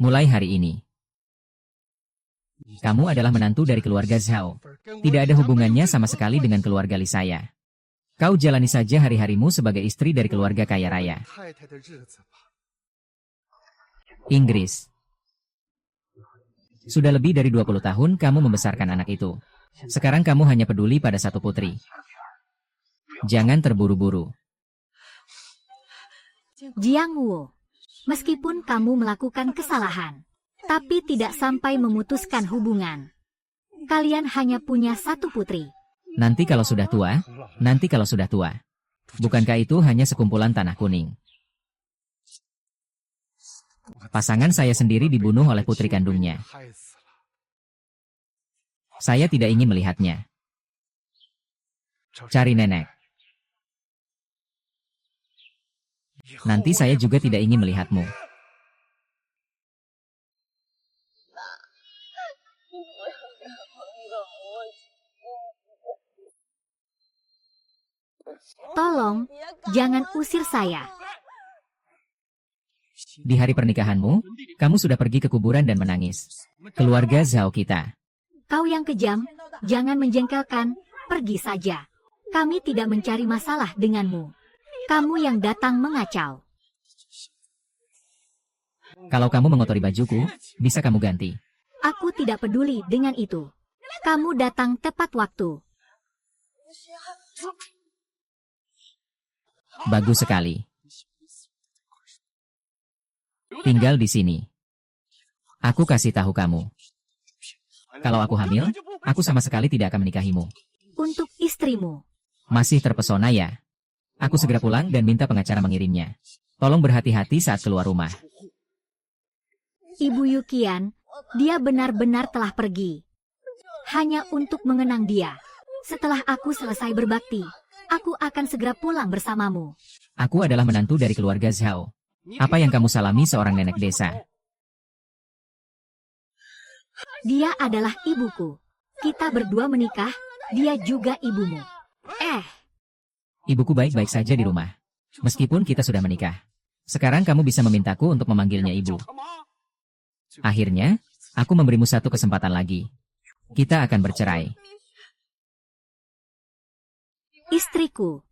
Mulai hari ini, kamu adalah menantu dari keluarga Zhao. Tidak ada hubungannya sama sekali dengan keluarga Li saya. Kau jalani saja hari-harimu sebagai istri dari keluarga kaya raya. Inggris. Sudah lebih dari 20 tahun kamu membesarkan anak itu. Sekarang kamu hanya peduli pada satu putri. Jangan terburu-buru. Jiang Wu, meskipun kamu melakukan kesalahan, tapi tidak sampai memutuskan hubungan. Kalian hanya punya satu putri. Nanti kalau sudah tua. Bukankah itu hanya sekumpulan tanah kuning? Pasangan saya sendiri dibunuh oleh putri kandungnya. Saya tidak ingin melihatnya. Cari nenek. Nanti saya juga tidak ingin melihatmu. Jangan usir saya. Di hari pernikahanmu, kamu sudah pergi ke kuburan dan menangis. Keluarga Zhao kita. Kau yang kejam, jangan menjengkelkan, pergi saja. Kami tidak mencari masalah denganmu. Kamu yang datang mengacau. Kalau kamu mengotori bajuku, bisa kamu ganti. Aku tidak peduli dengan itu. Kamu datang tepat waktu. Bagus sekali. Tinggal di sini. Aku kasih tahu kamu. Kalau aku hamil, aku sama sekali tidak akan menikahimu. Untuk istrimu. Masih terpesona ya? Aku segera pulang dan minta pengacara mengirimnya. Tolong berhati-hati saat keluar rumah. Ibu Yukian, dia benar-benar telah pergi. Hanya untuk mengenang dia. Setelah aku selesai berbakti, aku akan segera pulang bersamamu. Aku adalah menantu dari keluarga Zhao. Apa yang kamu salami seorang nenek desa? Dia adalah ibuku. Kita berdua menikah, dia juga ibumu. Ibuku baik-baik saja di rumah. Meskipun kita sudah menikah. Sekarang kamu bisa memintaku untuk memanggilnya ibu. Akhirnya, aku memberimu satu kesempatan lagi. Kita akan bercerai. Istriku.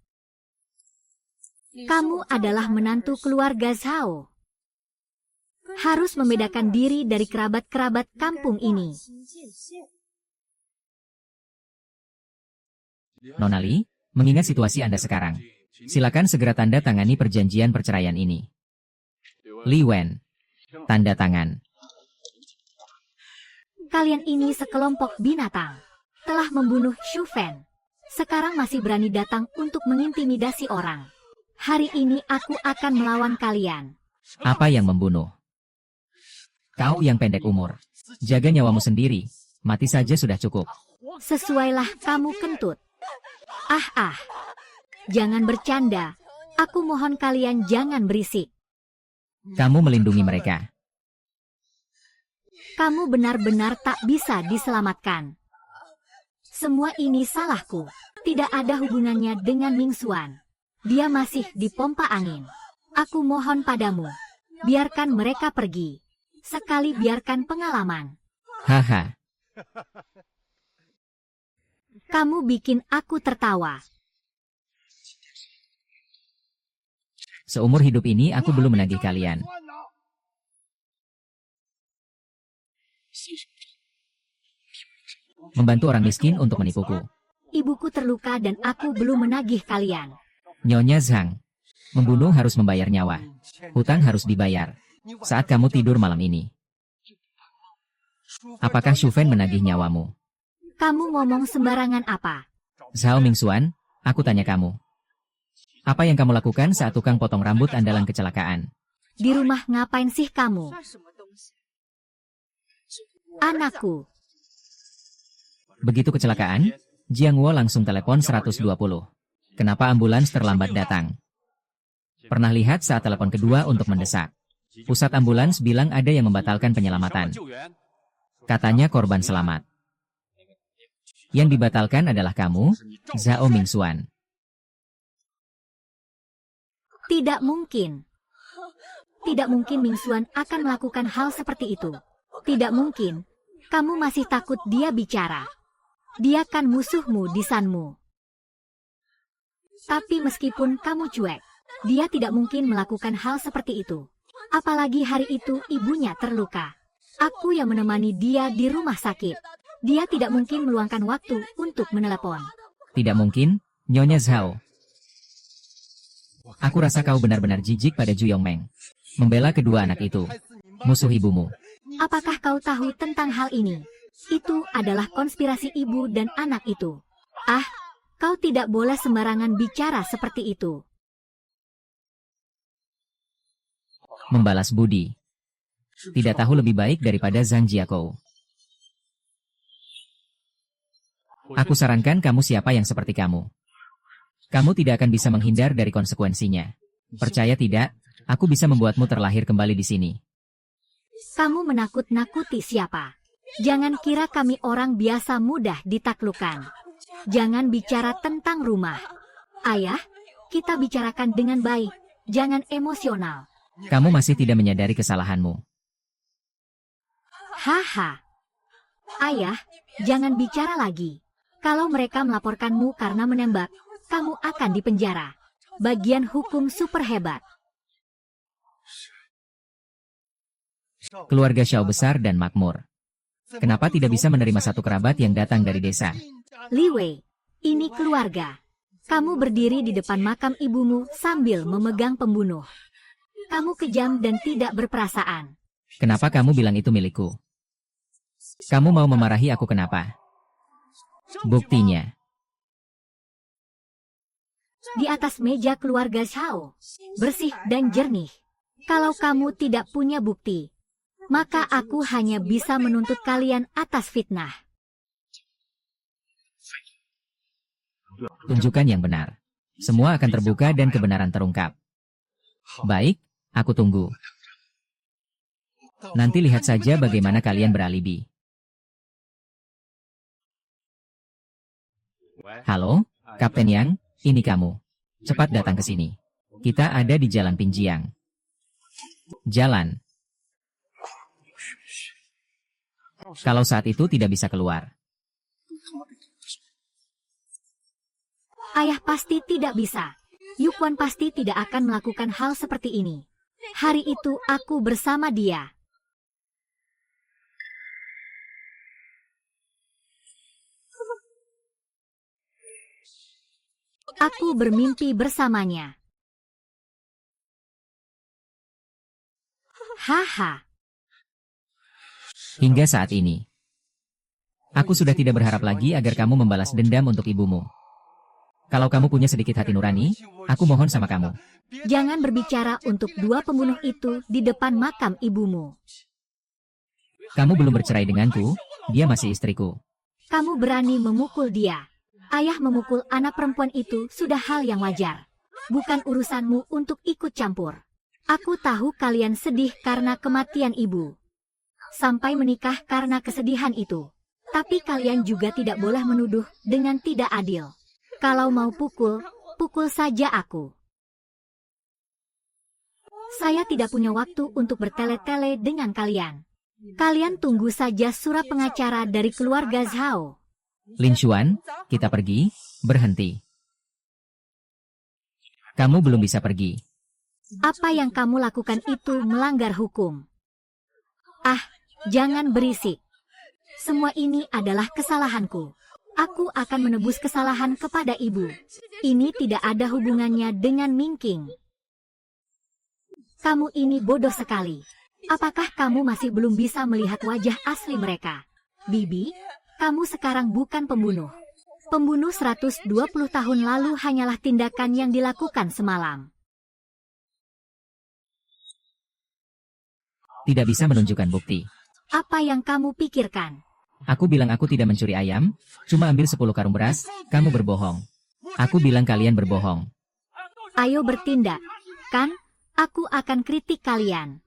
Kamu adalah menantu keluarga Zhao. Harus membedakan diri dari kerabat-kerabat kampung ini. Nona Li, mengingat situasi Anda sekarang, silakan segera tanda tangani perjanjian perceraian ini. Li Wen, tanda tangan. Kalian ini sekelompok binatang. Telah membunuh Shu Fan. Sekarang masih berani datang untuk mengintimidasi orang. Hari ini aku akan melawan kalian. Apa yang membunuh? Kau yang pendek umur. Jaga nyawamu sendiri. Mati saja sudah cukup. Sesuailah kamu kentut. Jangan bercanda. Aku mohon kalian jangan berisik. Kamu melindungi mereka. Kamu benar-benar tak bisa diselamatkan. Semua ini salahku. Tidak ada hubungannya dengan Ming Xuan. Dia masih di pompa angin. Aku mohon padamu. Biarkan mereka pergi. Sekali biarkan pengalaman. Haha. Kamu bikin aku tertawa. Seumur hidup ini aku belum menagih kalian. Membantu orang miskin untuk menipuku. Ibuku terluka dan aku belum menagih kalian. Nyonya Zhang. Membunuh harus membayar nyawa. Hutang harus dibayar. Saat kamu tidur malam ini. Apakah Shu Fan menagih nyawamu? Kamu ngomong sembarangan apa? Zhao Mingxuan, aku tanya kamu. Apa yang kamu lakukan saat tukang potong rambut andalan kecelakaan? Di rumah ngapain sih kamu? Anakku. Begitu kecelakaan, Jiang Wo langsung telepon 120. Kenapa ambulans terlambat datang? Pernah lihat saat telepon kedua untuk mendesak. Pusat ambulans bilang ada yang membatalkan penyelamatan. Katanya korban selamat. Yang dibatalkan adalah kamu, Zhao Mingxuan. Tidak mungkin. Tidak mungkin Ming Xuan akan melakukan hal seperti itu. Tidak mungkin. Kamu masih takut dia bicara. Dia kan musuhmu di sanmu. Tapi meskipun kamu cuek, dia tidak mungkin melakukan hal seperti itu. Apalagi hari itu ibunya terluka. Aku yang menemani dia di rumah sakit. Dia tidak mungkin meluangkan waktu untuk menelepon. Tidak mungkin, Nyonya Zhao. Aku rasa kau benar-benar jijik pada Ju Yongmeng. Membela kedua anak itu. Musuh ibumu. Apakah kau tahu tentang hal ini? Itu adalah konspirasi ibu dan anak itu. Kau tidak boleh sembarangan bicara seperti itu. Membalas budi. Tidak tahu lebih baik daripada Zhang Jiakou. Aku sarankan kamu siapa yang seperti kamu. Kamu tidak akan bisa menghindar dari konsekuensinya. Percaya tidak, aku bisa membuatmu terlahir kembali di sini. Kamu menakut-nakuti siapa? Jangan kira kami orang biasa mudah ditaklukkan. Jangan bicara tentang rumah. Ayah, Kita bicarakan dengan baik, jangan emosional. Kamu masih tidak menyadari kesalahanmu. Haha. Ayah, jangan bicara lagi. Kalau mereka melaporkanmu karena menembak, kamu akan dipenjara. Bagian hukum super hebat. Keluarga Xiao besar dan makmur. Kenapa tidak bisa menerima satu kerabat yang datang dari desa? Li Wei, ini keluarga. Kamu berdiri di depan makam ibumu sambil memegang pembunuh. Kamu kejam dan tidak berperasaan. Kenapa kamu bilang itu milikku? Kamu mau memarahi aku kenapa? Buktinya. Di atas meja keluarga Xiao, bersih dan jernih. Kalau kamu tidak punya bukti, maka aku hanya bisa menuntut kalian atas fitnah. Tunjukkan yang benar. Semua akan terbuka dan kebenaran terungkap. Baik, aku tunggu. Nanti lihat saja bagaimana kalian beralibi. Halo, Kapten Yang, ini kamu. Cepat datang ke sini. Kita ada di Jalan Pinjiang. Jalan. Kalau saat itu tidak bisa keluar. Ayah pasti tidak bisa. Yukuan pasti tidak akan melakukan hal seperti ini. Hari itu aku bersama dia. Aku bermimpi bersamanya. Haha. Hingga saat ini. Aku sudah tidak berharap lagi agar kamu membalas dendam untuk ibumu. Kalau kamu punya sedikit hati nurani, aku mohon sama kamu. Jangan berbicara untuk dua pembunuh itu di depan makam ibumu. Kamu belum bercerai denganku, dia masih istriku. Kamu berani memukul dia. Ayah memukul anak perempuan itu sudah hal yang wajar. Bukan urusanmu untuk ikut campur. Aku tahu kalian sedih karena kematian ibu. Sampai menikah karena kesedihan itu. Tapi kalian juga tidak boleh menuduh dengan tidak adil. Kalau mau pukul, pukul saja aku. Saya tidak punya waktu untuk bertele-tele dengan kalian. Kalian tunggu saja surat pengacara dari keluarga Zhao. Lin Xuan, kita pergi, berhenti. Kamu belum bisa pergi. Apa yang kamu lakukan itu melanggar hukum. Ah, jangan berisik. Semua ini adalah kesalahanku. Aku akan menebus kesalahan kepada ibu. Ini tidak ada hubungannya dengan Mingking. Kamu ini bodoh sekali. Apakah kamu masih belum bisa melihat wajah asli mereka? Bibi, kamu sekarang bukan pembunuh. Pembunuh 120 tahun lalu hanyalah tindakan yang dilakukan semalam. Tidak bisa menunjukkan bukti. Apa yang kamu pikirkan? Aku bilang aku tidak mencuri ayam, cuma ambil 10 karung beras, kamu berbohong. Aku bilang kalian berbohong. Ayo bertindak, kan? Aku akan kritik kalian.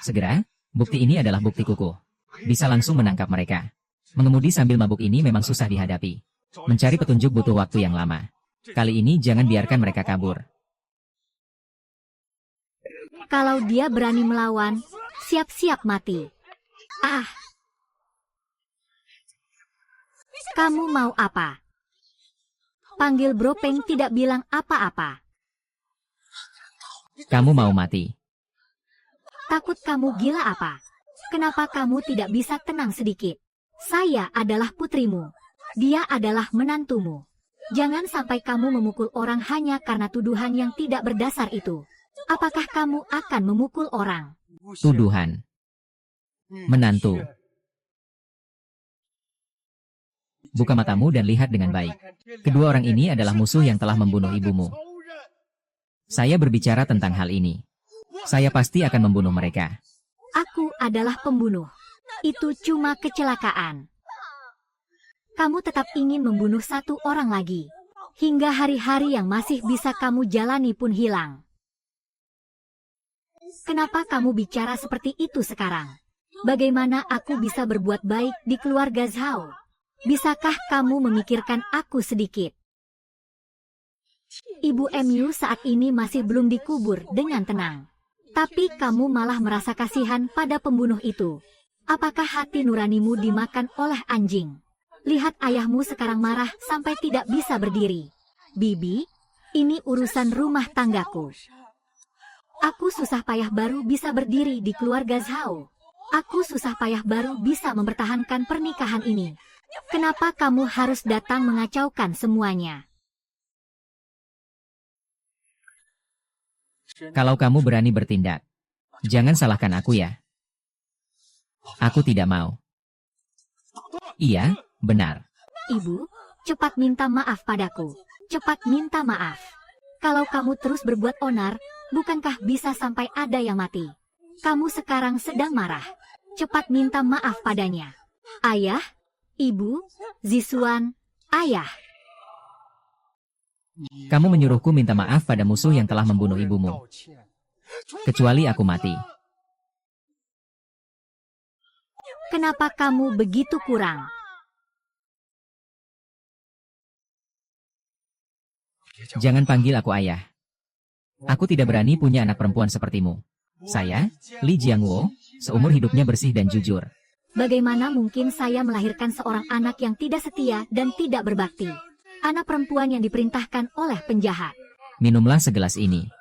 Segera, bukti ini adalah bukti kukuh. Bisa langsung menangkap mereka. Mengemudi sambil mabuk ini memang susah dihadapi. Mencari petunjuk butuh waktu yang lama. Kali ini jangan biarkan mereka kabur. Kalau dia berani melawan, siap-siap mati. Ah! Kamu mau apa? Panggil Bro Peng tidak bilang apa-apa. Kamu mau mati. Takut kamu gila apa? Kenapa kamu tidak bisa tenang sedikit? Saya adalah putrimu. Dia adalah menantumu. Jangan sampai kamu memukul orang hanya karena tuduhan yang tidak berdasar itu. Apakah kamu akan memukul orang? Tuduhan. Menantu. Buka matamu dan lihat dengan baik. Kedua orang ini adalah musuh yang telah membunuh ibumu. Saya berbicara tentang hal ini. Saya pasti akan membunuh mereka. Aku adalah pembunuh. Itu cuma kecelakaan. Kamu tetap ingin membunuh satu orang lagi. Hingga hari-hari yang masih bisa kamu jalani pun hilang. Kenapa kamu bicara seperti itu sekarang? Bagaimana aku bisa berbuat baik di keluarga Zhao? Bisakah kamu memikirkan aku sedikit? Ibu Mu saat ini masih belum dikubur dengan tenang. Tapi kamu malah merasa kasihan pada pembunuh itu. Apakah hati nuranimu dimakan oleh anjing? Lihat ayahmu sekarang marah sampai tidak bisa berdiri. Bibi, ini urusan rumah tanggaku. Aku susah payah baru bisa berdiri di keluarga Zhao. Aku susah payah baru bisa mempertahankan pernikahan ini. Kenapa kamu harus datang mengacaukan semuanya? Kalau kamu berani bertindak, jangan salahkan aku ya. Aku tidak mau. Iya, benar. Ibu, cepat minta maaf padaku. Cepat minta maaf. Kalau kamu terus berbuat onar, bukankah bisa sampai ada yang mati? Kamu sekarang sedang marah. Cepat minta maaf padanya. Ayah, Ibu, Zisuan, Ayah. Kamu menyuruhku minta maaf pada musuh yang telah membunuh ibumu. Kecuali aku mati. Kenapa kamu begitu kurang? Jangan panggil aku ayah. Aku tidak berani punya anak perempuan sepertimu. Saya, Li Jiangwo, seumur hidupnya bersih dan jujur. Bagaimana mungkin saya melahirkan seorang anak yang tidak setia dan tidak berbakti? Anak perempuan yang diperintahkan oleh penjahat. Minumlah segelas ini.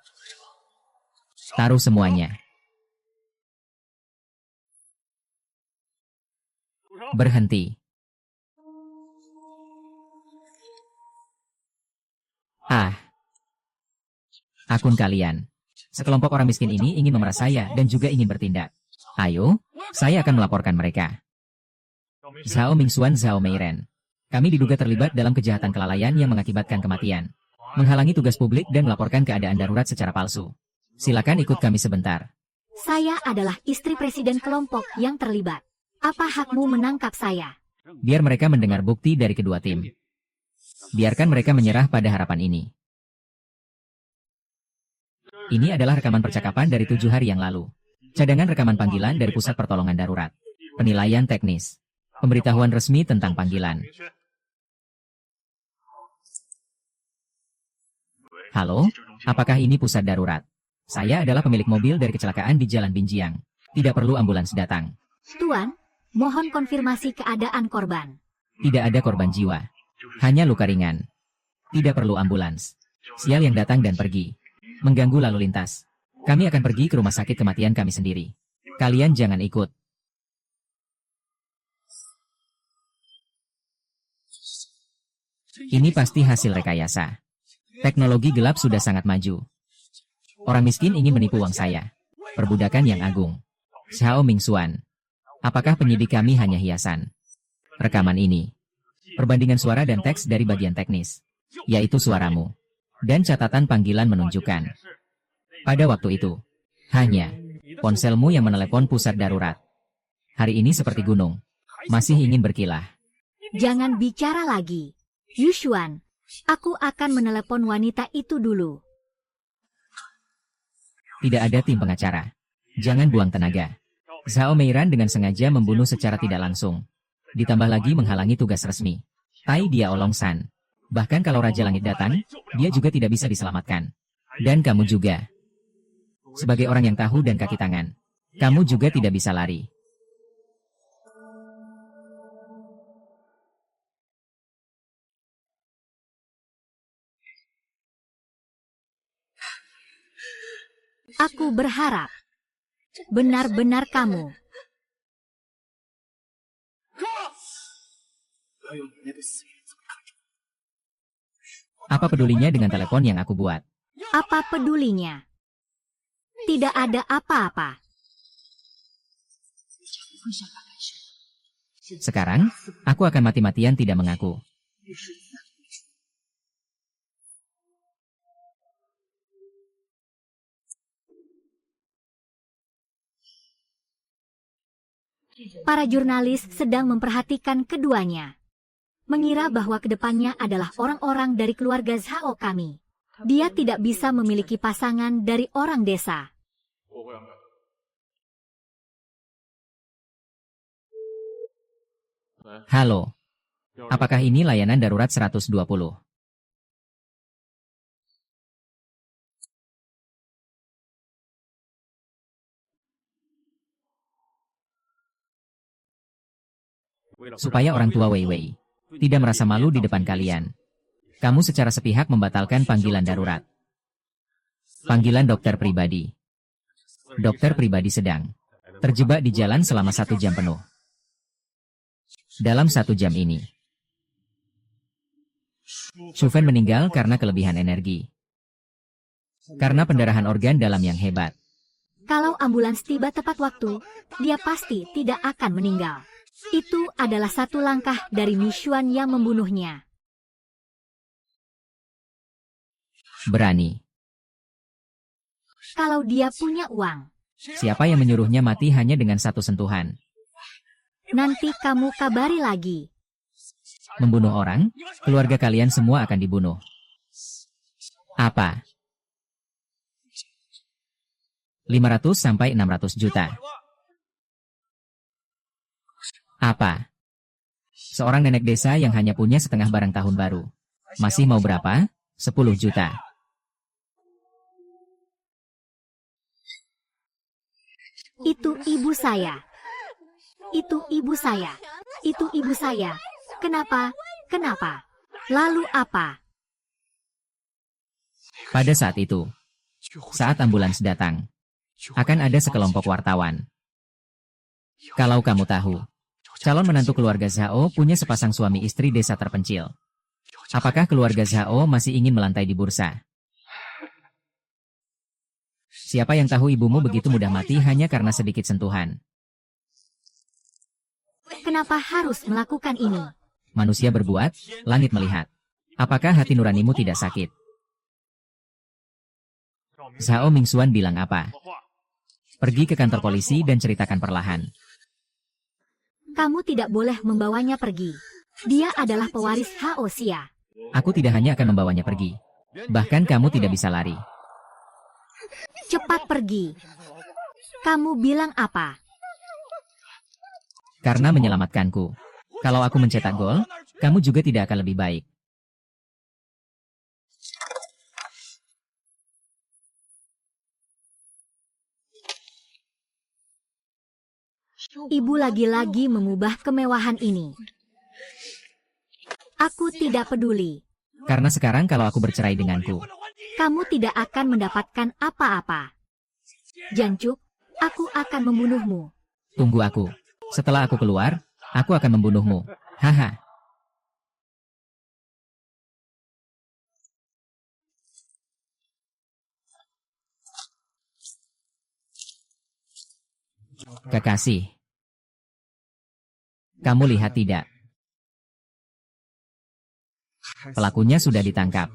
Taruh semuanya. Berhenti. Akun kalian. Sekelompok orang miskin ini ingin memeras saya dan juga ingin bertindak. Ayo, saya akan melaporkan mereka. Zhao Mingxuan, Zhao Meiren. Kami diduga terlibat dalam kejahatan kelalaian yang mengakibatkan kematian. Menghalangi tugas publik dan melaporkan keadaan darurat secara palsu. Silakan ikut kami sebentar. Saya adalah istri presiden kelompok yang terlibat. Apa hakmu menangkap saya? Biar mereka mendengar bukti dari kedua tim. Biarkan mereka menyerah pada harapan ini. Ini adalah rekaman percakapan dari 7 hari yang lalu. Cadangan rekaman panggilan dari Pusat Pertolongan Darurat. Penilaian teknis. Pemberitahuan resmi tentang panggilan. Halo, apakah ini pusat darurat? Saya adalah pemilik mobil dari kecelakaan di Jalan Binjiang. Tidak perlu ambulans datang. Tuan, mohon konfirmasi keadaan korban. Tidak ada korban jiwa. Hanya luka ringan. Tidak perlu ambulans. Sial yang datang dan pergi. Mengganggu lalu lintas. Kami akan pergi ke rumah sakit kematian kami sendiri. Kalian jangan ikut. Ini pasti hasil rekayasa. Teknologi gelap sudah sangat maju. Orang miskin ingin menipu uang saya. Perbudakan yang agung. Zhao Mingxuan. Apakah penyidik kami hanya hiasan? Rekaman ini. Perbandingan suara dan teks dari bagian teknis. Yaitu suaramu. Dan catatan panggilan menunjukkan. Pada waktu itu. Hanya. Ponselmu yang menelepon pusat darurat. Hari ini seperti gunung. Masih ingin berkilah. Jangan bicara lagi. Yushuan, aku akan menelepon wanita itu dulu. Tidak ada tim pengacara. Jangan buang tenaga. Zhao Meiran dengan sengaja membunuh secara tidak langsung. Ditambah lagi menghalangi tugas resmi. Tai dia Olongsan. Bahkan kalau Raja Langit datang, dia juga tidak bisa diselamatkan. Dan kamu juga. Sebagai orang yang tahu dan kaki tangan, kamu juga tidak bisa lari. Aku berharap. Benar-benar kamu. Apa pedulinya dengan telepon yang aku buat? Apa pedulinya? Tidak ada apa-apa. Sekarang, aku akan mati-matian tidak mengaku. Para jurnalis sedang memperhatikan keduanya. Mengira bahwa kedepannya adalah orang-orang dari keluarga Zhao kami. Dia tidak bisa memiliki pasangan dari orang desa. Halo. Apakah ini layanan darurat 120? Supaya orang tua Wei Wei tidak merasa malu di depan kalian, kamu secara sepihak membatalkan panggilan darurat. Panggilan dokter pribadi. Dokter pribadi sedang terjebak di jalan selama 1 jam penuh. Dalam 1 jam ini, Shufen meninggal karena kelebihan energi. Karena pendarahan organ dalam yang hebat. Kalau ambulans tiba tepat waktu, dia pasti tidak akan meninggal. Itu adalah 1 langkah dari Mishuan yang membunuhnya. Berani. Kalau dia punya uang, Siapa yang menyuruhnya mati hanya dengan 1 sentuhan? nanti kamu kabari lagi. Membunuh orang, keluarga kalian semua akan dibunuh. Apa? 500 sampai 600 juta. Apa? Seorang nenek desa yang hanya punya setengah barang tahun baru. Masih mau berapa? 10 juta. Itu ibu saya. Itu ibu saya. Itu ibu saya. Kenapa? Kenapa? Lalu apa? Pada saat itu, saat ambulans datang, akan ada sekelompok wartawan. Kalau kamu tahu, calon menantu keluarga Zhao punya sepasang suami istri desa terpencil. Apakah keluarga Zhao masih ingin melantai di bursa? Siapa yang tahu ibumu begitu mudah mati hanya karena sedikit sentuhan? Kenapa harus melakukan ini? Manusia berbuat, langit melihat. Apakah hati nuranimu tidak sakit? Zhao Mingxuan bilang apa? Pergi ke kantor polisi dan ceritakan perlahan. Kamu tidak boleh membawanya pergi. Dia adalah pewaris Hao Xia. Aku tidak hanya akan membawanya pergi. Bahkan kamu tidak bisa lari. Cepat pergi. Kamu bilang apa? Karena menyelamatkanku. Kalau aku mencetak gol, kamu juga tidak akan lebih baik. Ibu lagi-lagi mengubah kemewahan ini. Aku tidak peduli. Karena sekarang kalau aku bercerai denganku, Kamu tidak akan mendapatkan apa-apa. Jancuk, aku akan membunuhmu. tunggu aku. Setelah aku keluar, aku akan membunuhmu. Haha. Kekasih. Kamu lihat tidak? Pelakunya sudah ditangkap.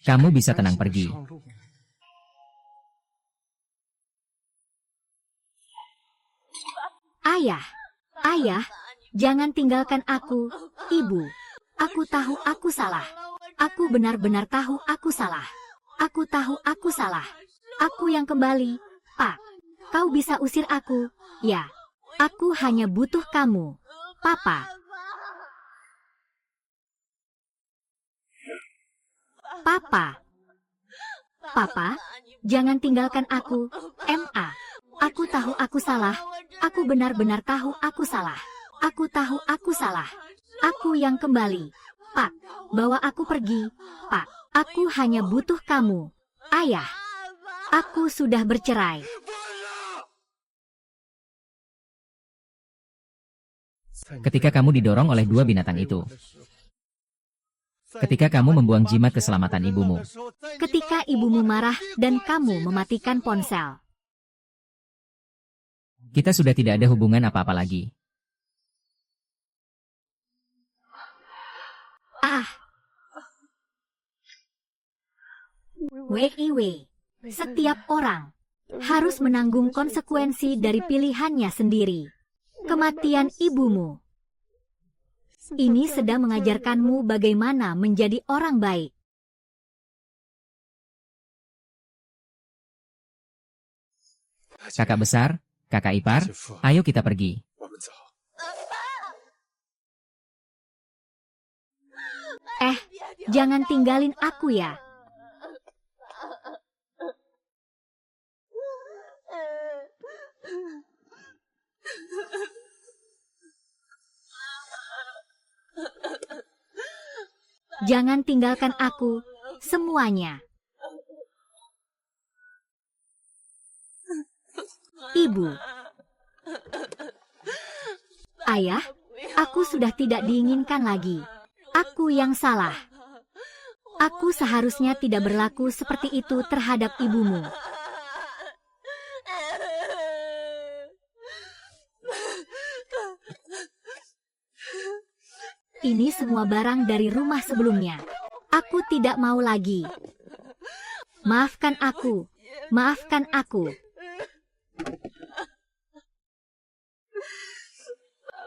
Kamu bisa tenang pergi. Ayah, ayah, jangan tinggalkan aku, ibu. Aku tahu aku salah. Aku benar-benar tahu aku salah. Aku tahu aku salah. Aku yang kembali, Pak. Kau bisa usir aku, ya. Aku hanya butuh kamu, Papa. Papa. Papa, jangan tinggalkan aku, Ma. Aku tahu aku salah. Aku benar-benar tahu aku salah. Aku tahu aku salah. Aku yang kembali. Pak, bawa aku pergi. Pak, aku hanya butuh kamu. Ayah, aku sudah bercerai. Ketika kamu didorong oleh 2 binatang itu. Ketika kamu membuang jimat keselamatan ibumu. Ketika ibumu marah dan kamu mematikan ponsel. Kita sudah tidak ada hubungan apa-apa lagi. Ah. Wei, setiap orang harus menanggung konsekuensi dari pilihannya sendiri. Kematian ibumu. Ini sedang mengajarkanmu bagaimana menjadi orang baik. Kakak besar, kakak ipar, ayo kita pergi. Jangan tinggalin aku ya. Jangan tinggalkan aku, semuanya. Ibu. Ayah, aku sudah tidak diinginkan lagi. Aku yang salah. Aku seharusnya tidak berlaku seperti itu terhadap ibumu. Ini semua barang dari rumah sebelumnya. Aku tidak mau lagi. Maafkan aku. Maafkan aku.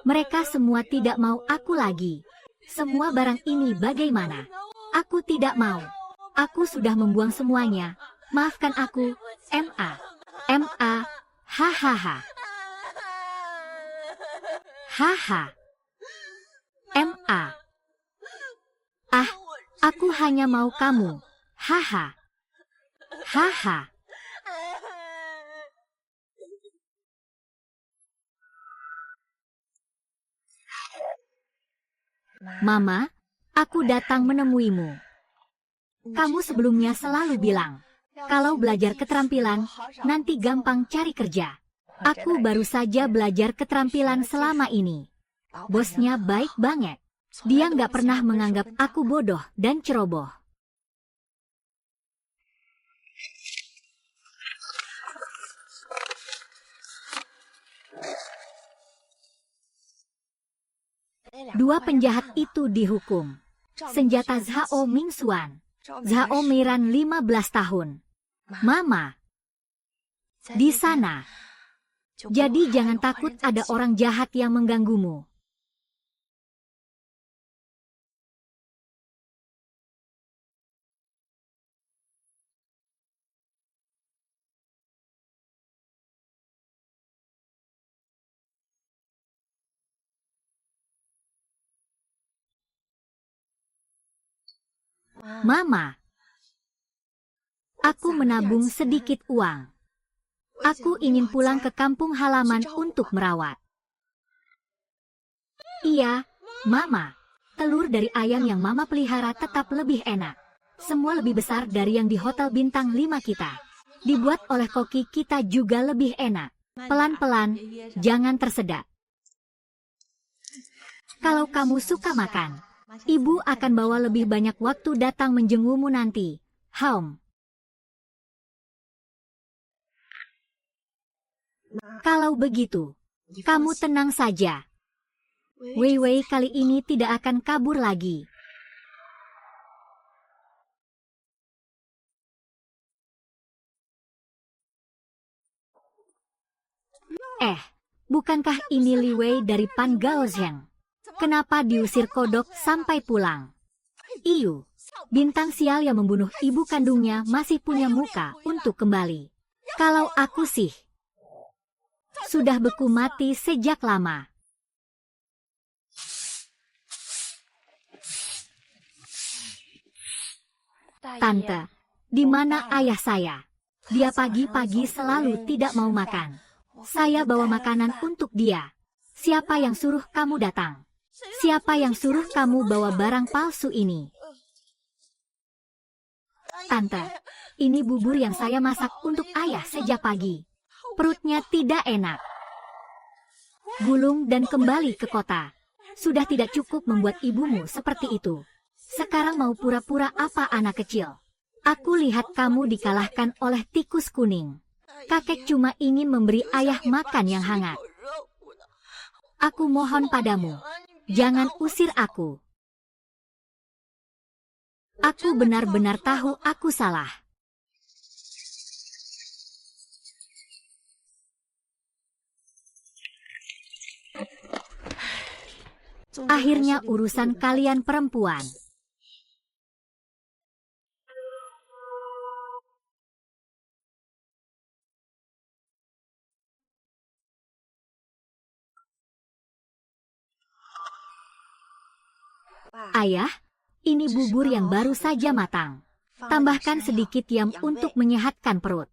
Mereka semua tidak mau aku lagi. Semua barang ini bagaimana? Aku tidak mau. Aku sudah membuang semuanya. Maafkan aku. Ma. Ma. Hahaha. Haha. Ma. Aku hanya mau kamu. Haha. Haha. Mama, aku datang menemuimu. Kamu sebelumnya selalu bilang, kalau belajar keterampilan, nanti gampang cari kerja. Aku baru saja belajar keterampilan selama ini. Bosnya baik banget. Dia nggak pernah menganggap aku bodoh dan ceroboh. Dua penjahat itu dihukum. Senjata Zhao Mingxuan. Zhao Meiran 15 tahun. Mama. Di sana. Jadi jangan takut ada orang jahat yang mengganggumu. Mama. Aku menabung sedikit uang. Aku ingin pulang ke kampung halaman untuk merawat. Iya, Mama. Telur dari ayam yang Mama pelihara tetap lebih enak. Semua lebih besar dari yang di hotel bintang 5 kita. Dibuat oleh koki kita juga lebih enak. Pelan-pelan, jangan tersedak. Kalau kamu suka makan, Ibu akan bawa lebih banyak waktu datang menjengukmu nanti. Haum. Kalau begitu, kamu tenang saja. Wei Wei kali ini tidak akan kabur lagi. Bukankah ini Li Wei dari Pan Gaozheng? Kenapa diusir kodok sampai pulang? Iyu, bintang sial yang membunuh ibu kandungnya masih punya muka untuk kembali. Kalau aku sih, sudah beku mati sejak lama. Tante, di mana ayah saya? Dia pagi-pagi selalu tidak mau makan. Saya bawa makanan untuk dia. Siapa yang suruh kamu datang? Siapa yang suruh kamu bawa barang palsu ini? Tante, ini bubur yang saya masak untuk ayah sejak pagi. Perutnya tidak enak. Gulung dan kembali ke kota. Sudah tidak cukup membuat ibumu seperti itu. Sekarang mau pura-pura apa anak kecil? Aku lihat kamu dikalahkan oleh tikus kuning. Kakek cuma ingin memberi ayah makan yang hangat. Aku mohon padamu, jangan usir aku. Aku benar-benar tahu aku salah. Akhirnya urusan kalian perempuan. Ayah, Ini bubur yang baru saja matang. Tambahkan sedikit yam untuk menyehatkan perut.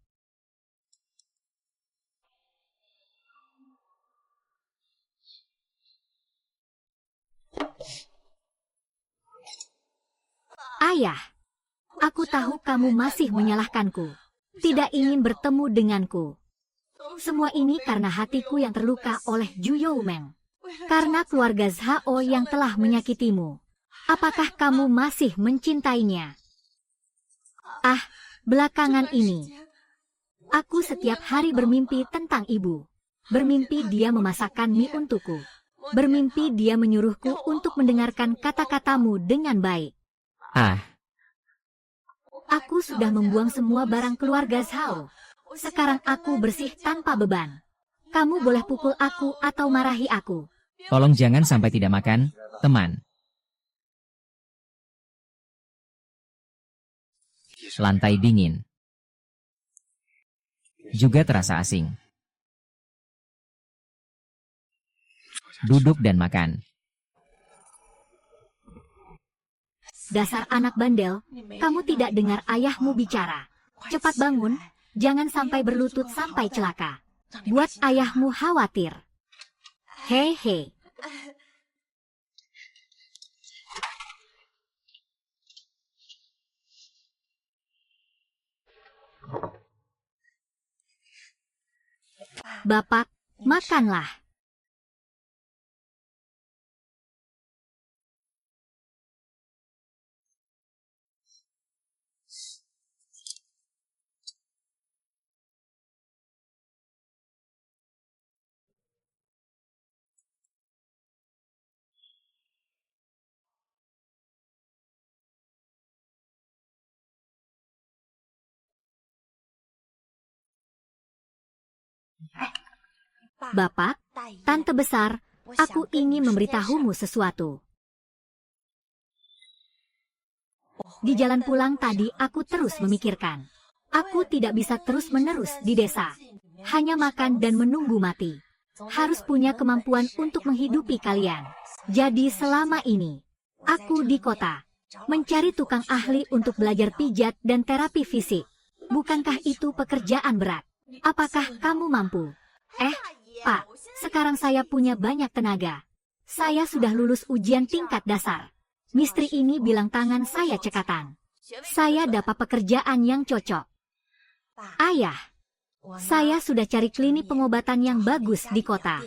Ayah, aku tahu kamu masih menyalahkanku. Tidak ingin bertemu denganku. Semua ini karena hatiku yang terluka oleh Ju Youmeng. Karena keluarga Zhao yang telah menyakitimu. Apakah kamu masih mencintainya? Ah, belakangan ini. Aku setiap hari bermimpi tentang ibu. Bermimpi dia memasakkan mie untukku. Bermimpi dia menyuruhku untuk mendengarkan kata-katamu dengan baik. Ah, Aku sudah membuang semua barang keluarga Zhao. Sekarang aku bersih tanpa beban. Kamu boleh pukul aku atau marahi aku. tolong jangan sampai tidak makan, teman. Lantai dingin. Juga terasa asing. Duduk dan makan. Dasar anak bandel, kamu tidak dengar ayahmu bicara. Cepat bangun, jangan sampai berlutut sampai celaka. Buat ayahmu khawatir. Hehe. Bapak, makanlah. Bapak, tante besar, aku ingin memberitahumu sesuatu. Di jalan pulang tadi aku terus memikirkan. Aku tidak bisa terus-menerus di desa. Hanya makan dan menunggu mati. Harus punya kemampuan untuk menghidupi kalian. Jadi selama ini, aku di kota. Mencari tukang ahli untuk belajar pijat dan terapi fisik. Bukankah itu pekerjaan berat? Apakah kamu mampu? Pak, sekarang saya punya banyak tenaga. Saya sudah lulus ujian tingkat dasar. Mistri ini bilang tangan saya cekatan. Saya dapat pekerjaan yang cocok. Ayah, saya sudah cari klinik pengobatan yang bagus di kota.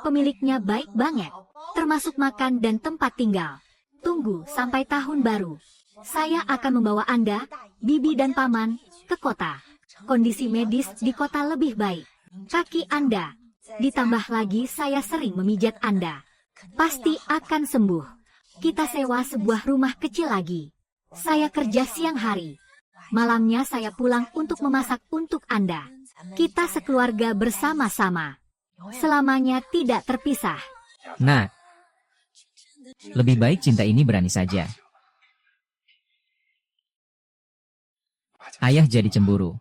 Pemiliknya baik banget, termasuk makan dan tempat tinggal. Tunggu sampai tahun baru. Saya akan membawa Anda, Bibi dan Paman, ke kota. Kondisi medis di kota lebih baik. Kaki Anda, ditambah lagi saya sering memijat Anda. Pasti akan sembuh. Kita sewa sebuah rumah kecil lagi. Saya kerja siang hari. Malamnya saya pulang untuk memasak untuk Anda. Kita sekeluarga bersama-sama. Selamanya tidak terpisah. Nah, lebih baik cinta ini berani saja. Ayah jadi cemburu.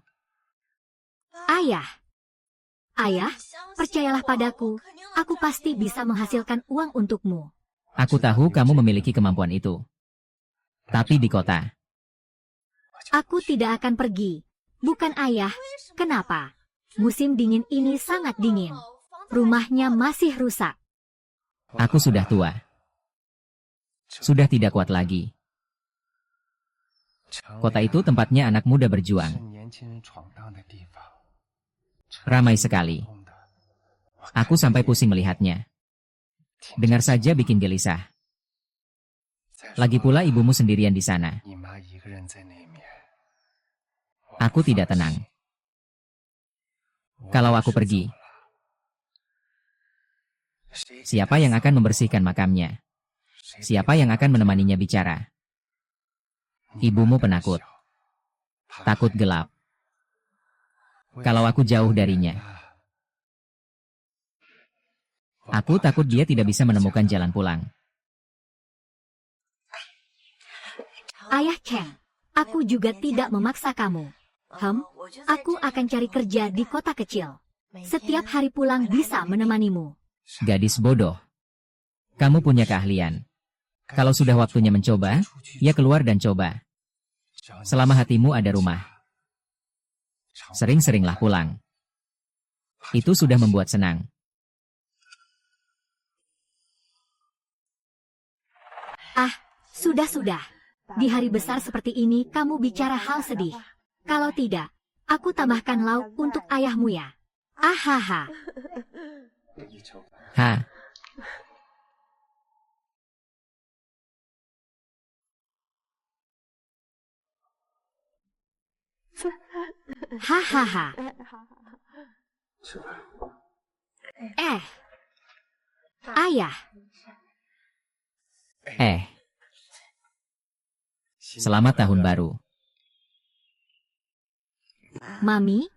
Ayah, percayalah padaku. Aku pasti bisa menghasilkan uang untukmu. Aku tahu kamu memiliki kemampuan itu. Tapi di kota. Aku tidak akan pergi. Bukan ayah. Kenapa? Musim dingin ini sangat dingin. Rumahnya masih rusak. Aku sudah tua. Sudah tidak kuat lagi. Kota itu tempatnya anak muda berjuang. Ramai sekali. Aku sampai pusing melihatnya. Dengar saja bikin gelisah. Lagi pula ibumu sendirian di sana. Aku tidak tenang. Kalau aku pergi, siapa yang akan membersihkan makamnya? Siapa yang akan menemaninya bicara? Ibumu penakut. Takut gelap. Kalau aku jauh darinya, aku takut dia tidak bisa menemukan jalan pulang. Ayah Cheng, aku juga tidak memaksa kamu. Aku akan cari kerja di kota kecil. Setiap hari pulang bisa menemanimu. Gadis bodoh. Kamu punya keahlian. Kalau sudah waktunya mencoba, ya keluar dan coba. Selama hatimu ada rumah. Sering-seringlah pulang. Itu sudah membuat senang. Ah, sudah. Di hari besar seperti ini kamu bicara hal sedih. Kalau tidak, aku tambahkan lauk untuk ayahmu ya. Ahaha. Ha, Hahaha. Ayah. Selamat tahun baru. Mami,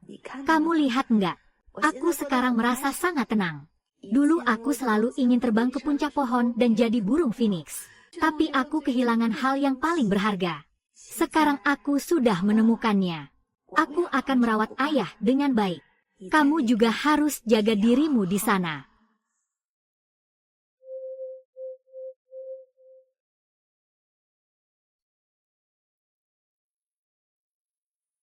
kamu lihat enggak? Aku sekarang merasa sangat tenang. Dulu aku selalu ingin terbang ke puncak pohon dan jadi burung phoenix. Tapi aku kehilangan hal yang paling berharga. Sekarang aku sudah menemukannya. Aku akan merawat ayah dengan baik. Kamu juga harus jaga dirimu di sana.